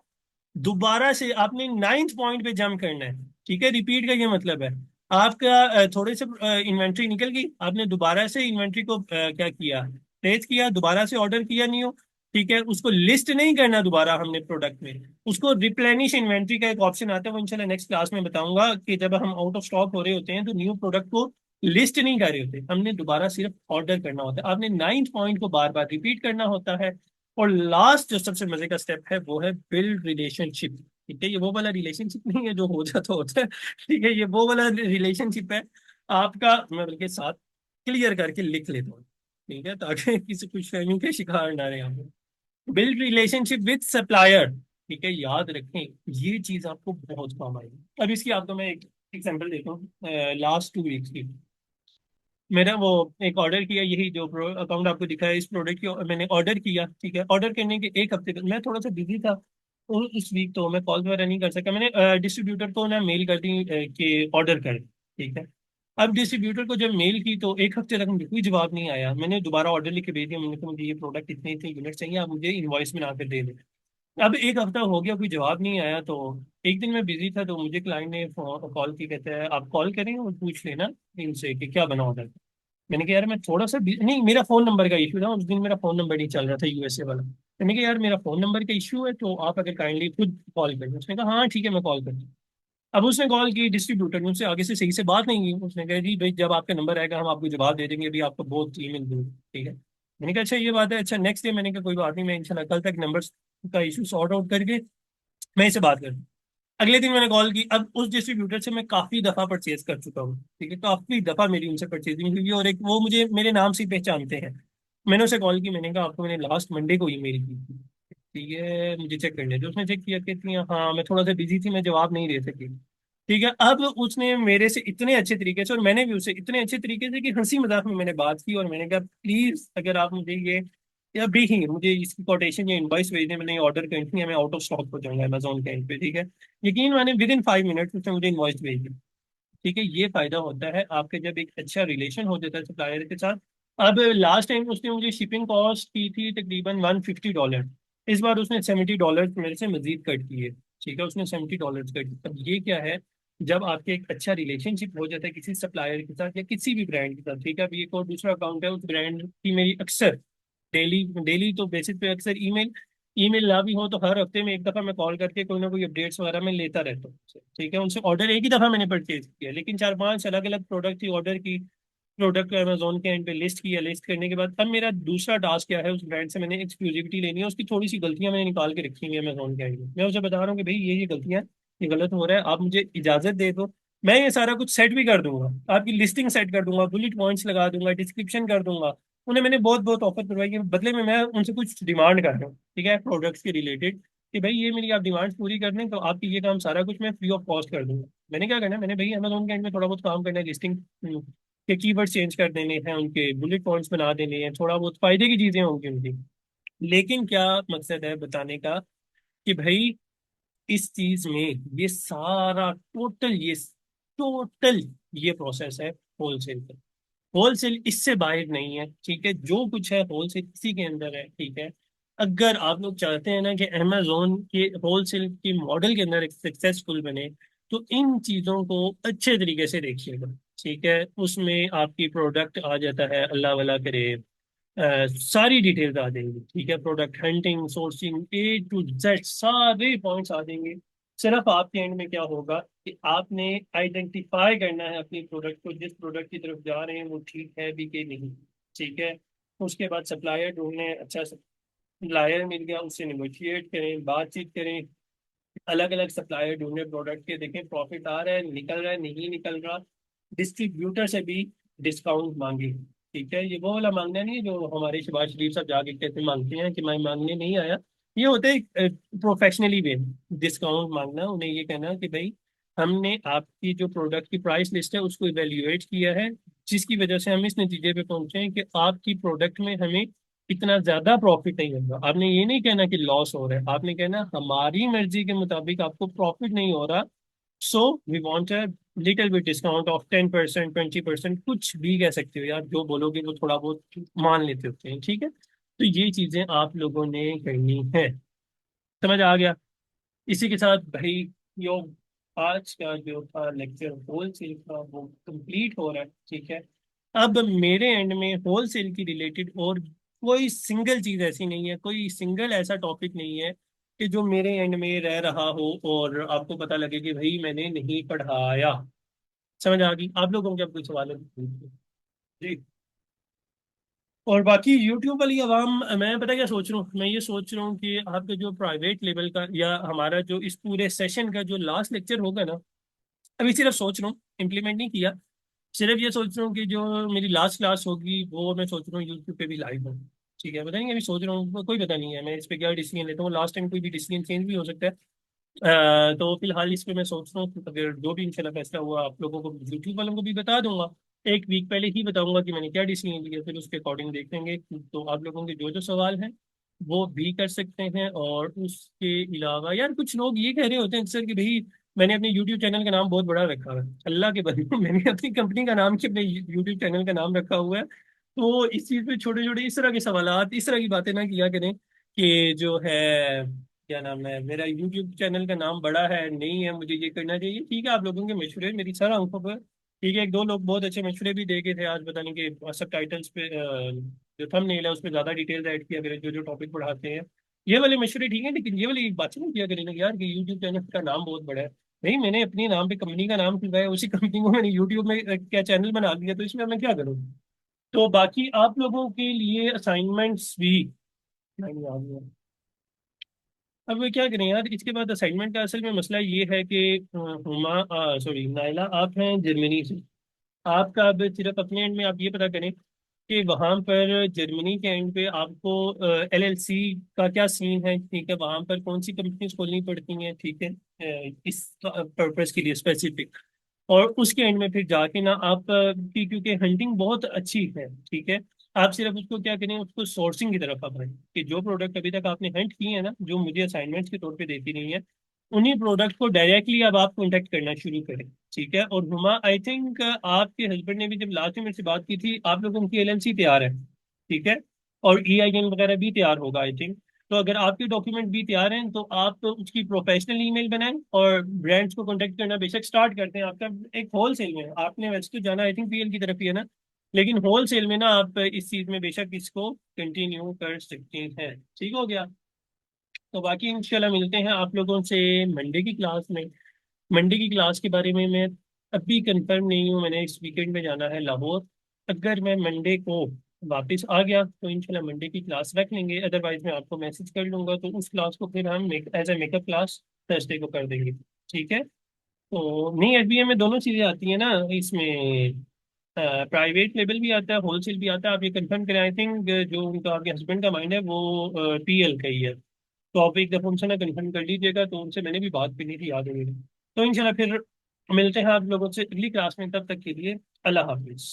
Speaker 1: दोबारा से आपने 9th पॉइंट पे जंप करना है। ठीक है, रिपीट का ये मतलब है, आपका थोड़े से इन्वेंट्री निकल गई, आपने दोबारा से इन्वेंट्री को क्या किया, प्लेस किया, दोबारा से ऑर्डर किया न्यू। ठीक है, उसको लिस्ट नहीं करना दोबारा हमने प्रोडक्ट में, उसको रिप्लेनिश इन्वेंट्री का एक ऑप्शन आता है, वो इंशाल्लाह नेक्स्ट क्लास में बताऊंगा, कि जब हम आउट ऑफ स्टॉक हो रहे होते हैं तो न्यू प्रोडक्ट को लिस्ट नहीं कर रहे होते, हमने दोबारा सिर्फ ऑर्डर करना होता है। आपने 9th पॉइंट को बार बार रिपीट करना होता है। और लास्ट जो सबसे मजे का स्टेप है वो है बिल्ड रिलेशनशिप। ठीक है, ये वो वाला रिलेशनशिप नहीं है जो हो जाता होता है, ठीक है, ये वो वाला रिलेशनशिप है आपका। मैं बल्कि साथ क्लियर करके लिख लेता हूँ, ठीक है, ताकि किसी कुछ फहमी के शिकार ना रहे हम। Build relationship with supplier. ठीक है, याद रखें, ये चीज आपको बहुत काम आएगी। अब इसकी आपको मैं एक एग्जांपल देता हूँ, लास्ट 2 वीक्स की। मेरा वो एक ऑर्डर किया, यही जो अकाउंट आपको दिखा है, इस प्रोडक्ट की मैंने ऑर्डर किया। ठीक है, ऑर्डर करने के एक हफ्ते बाद मैं थोड़ा सा बिजी था, और इस वीक तो मैं कॉल वगैरह नहीं कर सका। मैंने डिस्ट्रीब्यूटर को ना मेल कर दी कि ऑर्डर कर। ठीक है, अब डिस्ट्रीब्यूटर को जब मेल की तो एक हफ्ते तक मुझे कोई जवाब नहीं आया। मैंने दोबारा ऑर्डर लिख के भेज दिया, मैंने कहा मुझे ये प्रोडक्ट इतने इतने यूनिट चाहिए, आप मुझे इनवॉइस में कर दे दें। अब एक हफ्ता हो गया, कोई जवाब नहीं आया, तो एक दिन मैं बिजी था, तो मुझे क्लाइंट ने कॉल की, कहते हैं आप कॉल करें और पूछ लेना इनसे कि क्या बना ऑर्डर। मैंने कहा यार मैं थोड़ा सा नहीं, मेरा फोन नंबर का इशू था उस दिन, मेरा फोन नंबर नहीं चल रहा था यूएसए वाला। मैंने कहा यार मेरा फोन नंबर का इशू है, तो आप अगर काइंडली खुद कॉल करें। उसने कहा हाँ ठीक है मैं कॉल करती हूँ। अब उसने कॉल की डिस्ट्रीब्यूटर ने, उससे आगे से सही से बात नहीं की। उसने कहा जी भाई जब आपका नंबर आएगा हम आपको जवाब दे देंगे, अभी आपको बहुत ईमेल दूँ। ठीक है, मैंने कहा अच्छा ये बात है। अच्छा नेक्स्ट डे मैंने कहा कोई बात नहीं, मैं इंशाल्लाह कल तक नंबर का इशू सॉर्ट आउट करके मैं इससे बात करूँ। अगले दिन मैंने कॉल की। अब उस डिस्ट्रीब्यूटर से मैं काफी दफा परचेज कर चुका हूँ, ठीक है, काफी दफा मेरी उनसे परचेजिंग हुई, और एक वो मुझे मेरे नाम से ही पहचानते हैं। मैंने उसे कॉल की, मैंने कहा आपको मैंने लास्ट मंडे को ईमेल की थी, ठीक है, मुझे चेक करने दो। उसने चेक किया, कहती है हाँ मैं थोड़ा सा बिजी थी, मैं जवाब नहीं दे सकी। ठीक है, अब उसने मेरे से इतने अच्छे तरीके से और मैंने भी उससे इतने अच्छे तरीके से कि हंसी मजाक में मैंने बात की, और मैंने कहा प्लीज अगर आप मुझे ये, या भी ही मुझे इसकी कोटेशन या इनवॉइस भेजने, मैंने ऑर्डर करनी है, मैं आउट ऑफ स्टॉक हो जाऊंगा अमेजोन के एंड पे। ठीक है, यकीन माने विद इन 5 मिनट उसने मुझे इनवॉइस भेज दी। ठीक है, ये फायदा होता है आपके जब एक अच्छा रिलेशन हो जाता है सप्लायर के साथ। अब लास्ट टाइम उसने मुझे शिपिंग कॉस्ट की थी तकरीबन $150। इस बार उसने $70 मेरे से मजीद कट किए। ठीक है, उसने $70 कट किए। अब ये क्या है, जब आपके एक अच्छा रिलेशनशिप हो जाता है किसी सप्लायर के साथ या किसी भी ब्रांड के साथ। ठीक है, अब एक और दूसरा अकाउंट है, उस ब्रांड की मेरी अक्सर डेली डेली तो बेसिस पे अक्सर ईमेल, ईमेल ना भी हो तो हर हफ्ते में एक दफा मैं कॉल करके कोई ना कोई अपडेट्स वगैरह मैं लेता रहता हूँ। ठीक है, उनसे ऑर्डर एक ही दफा मैंने परचेज किया, लेकिन 4-5 अलग अलग प्रोडक्ट की ऑर्डर की, प्रोडक्ट को अमेजोन के एंड पे लिस्ट किया। लिस्ट करने के बाद अब मेरा दूसरा टास्क क्या है, उस ब्रांड से मैंने एक्सक्लूसिविटी लेनी है, उसकी थोड़ी सी गलतियां मैंने निकाल के रखी हुई है अमेजोन के एंड में। मैं उसे बता रहा हूँ कि भाई ये गलतियां, ये गलत हो रहा है, आप मुझे इजाजत दे दो। मैं ये सारा कुछ सेट भी कर दूंगा, आपकी लिस्टिंग सेट कर दूंगा, बुलेट पॉइंट्स लगा दूंगा, डिस्क्रिप्शन कर दूंगा। उन्हें मैंने बहुत बहुत ऑफर करवाई है, बदले में मैं उनसे कुछ डिमांड कर रहा हूँ। ठीक है, प्रोडक्ट्स के रिलेटेड, कि भाई ये मेरी आप डिमांड्स पूरी कर दें तो आपकी ये काम सारा कुछ मैं फ्री ऑफ कॉस्ट कर दूंगा। मैंने क्या करना है, मैंने भाई अमेजोन के एंड में थोड़ा बहुत काम करना है, लिस्टिंग के कीवर्ड चेंज कर देने हैं, उनके बुलेट पॉइंट्स बना देने हैं, थोड़ा बहुत फायदे की चीजें होंगी उनकी। लेकिन क्या मकसद है बताने का, कि भाई इस चीज में ये सारा टोटल ये प्रोसेस है होलसेल का। होलसेल इससे बाहर नहीं है। ठीक है, जो कुछ है होलसेल इसी के अंदर है। ठीक है, अगर आप लोग चाहते हैं ना कि अमेजोन के होलसेल के मॉडल के अंदर एक सक्सेसफुल बने, तो इन चीजों को अच्छे तरीके से देखिएगा। ठीक है, उसमें आपकी प्रोडक्ट आ जाता है, अल्लाह वाला करे, सारी डिटेल्स आ जाएंगी। ठीक है, product hunting, sourcing, A to Z सारे पॉइंट्स आ जाएंगे। सिर्फ आपके एंड में क्या होगा कि आपने आइडेंटिफाई करना है अपनी प्रोडक्ट को, जिस प्रोडक्ट की तरफ जा रहे हैं वो ठीक है भी कि नहीं। ठीक है, उसके बाद सप्लायर ढूंढने, अच्छा सप्लायर मिल गया उससे निगोशिएट करें, बातचीत करें, अलग अलग सप्लायर ढूंढे प्रोडक्ट के, देखें प्रॉफिट आ रहा है, निकल रहा है, नहीं निकल रहा। डिस्ट्रीब्यूटर से भी डिस्काउंट मांगे। ठीक है, ये वो वाला मांगना नहीं है जो हमारे शहबाज शरीफ साहब जाके कहते मांगते हैं कि मैं मांगने नहीं आया। ये होता है प्रोफेशनली वे डिस्काउंट मांगना, उन्हें ये कहना कि भाई हमने आपकी जो प्रोडक्ट की प्राइस लिस्ट है उसको इवेल्युएट किया है, जिसकी वजह से हम इस नतीजे पे पहुंचे हैं कि आपकी प्रोडक्ट में हमें इतना ज्यादा प्रॉफिट नहीं होगा। आपने ये नहीं कहना कि लॉस हो रहा है, आपने कहना हमारी मर्जी के मुताबिक आपको प्रॉफिट नहीं हो रहा, so we want a little bit discount of 10%, 20%, कुछ भी कह सकते हो यार, जो बोलोगे वो थोड़ा बहुत मान लेते होते हैं। ठीक है, तो ये चीजें आप लोगों ने करनी है। समझ आ गया? इसी के साथ भाई यो आज का जो था लेक्चर होलसेल का वो कंप्लीट हो रहा है। ठीक है, अब मेरे एंड में होलसेल की रिलेटेड और कोई सिंगल चीज ऐसी नहीं है, कोई सिंगल ऐसा टॉपिक नहीं है कि जो मेरे एंड में रह रहा हो और आपको पता लगे कि भाई मैंने नहीं पढ़ाया। समझ आ गई? आप लोगों के अब कोई सवाल है तो पूछिए। जी। और बाकी यूट्यूब वाली आवाम, मैं पता क्या सोच रहा हूँ, मैं ये सोच रहा हूँ कि आपके जो प्राइवेट लेवल का या हमारा जो इस पूरे सेशन का जो लास्ट लेक्चर होगा ना, अभी सिर्फ सोच रहा हूँ, इम्प्लीमेंट नहीं किया। सिर्फ ये सोच रहा हूँ कि जो मेरी लास्ट क्लास होगी वो मैं सोच रहा हूँ यूट्यूब पे भी लाइव हो। ठीक है, पता नहीं, अभी सोच रहा हूँ, कोई पता नहीं है मैं इस पे क्या डिसीजन लेता हूँ, लास्ट टाइम कोई भी डिसीजन चेंज भी हो सकता है। तो फिलहाल इस पे मैं सोच रहा हूँ कि अगर जो भी इंशाल्लाह फैसला हुआ आप लोगों को, यूट्यूब वालों को भी बता दूंगा। एक वीक पहले ही बताऊंगा कि मैंने क्या डिसीजन लिया, फिर उसके अकॉर्डिंग देखेंगे। तो आप लोगों के जो जो सवाल हैं वो भी कर सकते हैं। और उसके अलावा यार कुछ लोग ये कह रहे होते हैं अक्सर कि भाई मैंने अपने यूट्यूब चैनल का नाम बहुत बड़ा रखा है। अल्लाह के बंदे मैंने अपनी कंपनी का नाम कि अपने यूट्यूब चैनल का नाम रखा हुआ है। तो इस चीज़ पे छोटे छोटे इस तरह के सवालात, इस तरह की बातें ना किया करें कि जो है क्या नाम है, मेरा यूट्यूब चैनल का नाम बड़ा है नहीं है, मुझे ये करना चाहिए। ठीक है, आप लोगों के मशवरे मेरी सर आंखों पर। ठीक है, एक दो लोग बहुत अच्छे मशवरे भी दे के थे आज, पता नहीं कि सब टाइटल्स पे जो थंबनेल है उस पर ज्यादा डिटेल्स ऐड किया करें जो जो टॉपिक पढ़ाते हैं। ये वाले मशवरे ठीक है, लेकिन ये वाली एक बात नहीं किया करें ना यार कि यूट्यूब चैनल का नाम बहुत बड़ा है। नहीं, मैंने अपने नाम पे कंपनी का नाम खुलवाया, उसी कंपनी को मैंने यूट्यूब में क्या चैनल बना दिया, तो इसमें मैं क्या करूँ? तो बाकी आप लोगों के लिए असाइनमेंट्स भी नहीं आ गया। अब वे क्या करें यार, इसके बाद असाइनमेंट का असल में मसला ये है कि हुमा, सॉरी नाइला, आप हैं जर्मनी से। आपका अब सिर्फ अपने एंड में आप ये पता करें कि वहाँ पर जर्मनी के एंड पे आपको एलएलसी का क्या सीन है, ठीक है, वहाँ पर कौन सी कंपनीज खोलनी पड़ती हैं, ठीक है, इस पर्पस के लिए स्पेसिफिक। और उसके एंड में फिर जाके ना आप की क्योंकि हंटिंग बहुत अच्छी है, ठीक है, आप सिर्फ उसको क्या करें, उसको सोर्सिंग की तरफ आप बढ़ें कि जो प्रोडक्ट अभी तक आपने हंट किए हैं ना, जो मुझे असाइनमेंट्स के तौर पे देती रही है, उन्हीं प्रोडक्ट को डायरेक्टली अब आप कॉन्टेक्ट करना शुरू करें, ठीक है। और हुमा आई थिंक आपके हस्बैंड ने भी जब लास्ट में मेरे से बात की थी, आप लोगों की एलएलसी तैयार है, ठीक है, और ईआईएन वगैरह भी तैयार होगा आई थिंक। तो अगर आपके डॉक्यूमेंट भी तैयार हैं तो आप तो उसकी प्रोफेशनल ईमेल बनाएं और ब्रांड्स को कांटेक्ट करना बेशक स्टार्ट करते हैं। आपका एक होल सेल में है। आपने वैसे तो जाना आई थिंक पीएल की तरफ ही है ना, लेकिन होल सेल में ना आप इस चीज में बेशक इसको कंटिन्यू कर सकते हैं। ठीक हो गया। तो बाकी इंशाल्लाह मिलते हैं आप लोगों से मंडे की क्लास में। मंडे की क्लास के बारे में मैं अभी कंफर्म नहीं हूँ, मैंने इस वीकेंड में जाना है लाहौर। अगर मैं मंडे को वापस आ गया तो इंशाल्लाह मंडे की क्लास रख लेंगे, अदरवाइज मैं आपको मैसेज कर लूंगा, तो उस क्लास को फिर हम as a makeup class Thursday को कर देंगे। ठीक है। तो नहीं, एचबीएम में दोनों चीज़ें आती हैं ना इसमें, प्राइवेट लेवल भी आता है, होलसेल भी आता है। आप ये कंफर्म करें, आई थिंक जो उनका आपके हस्बैंड का माइंड है वो पीएल का ही है। तो आप एक दफ़ा उनसे ना कंफर्म कर लीजिएगा, तो उनसे मैंने भी बात करनी थी, याद है मेरी। तो इंशाल्लाह फिर मिलते हैं आप लोगों से अगली क्लास में, तब तक के लिए अल्लाह हाफिज।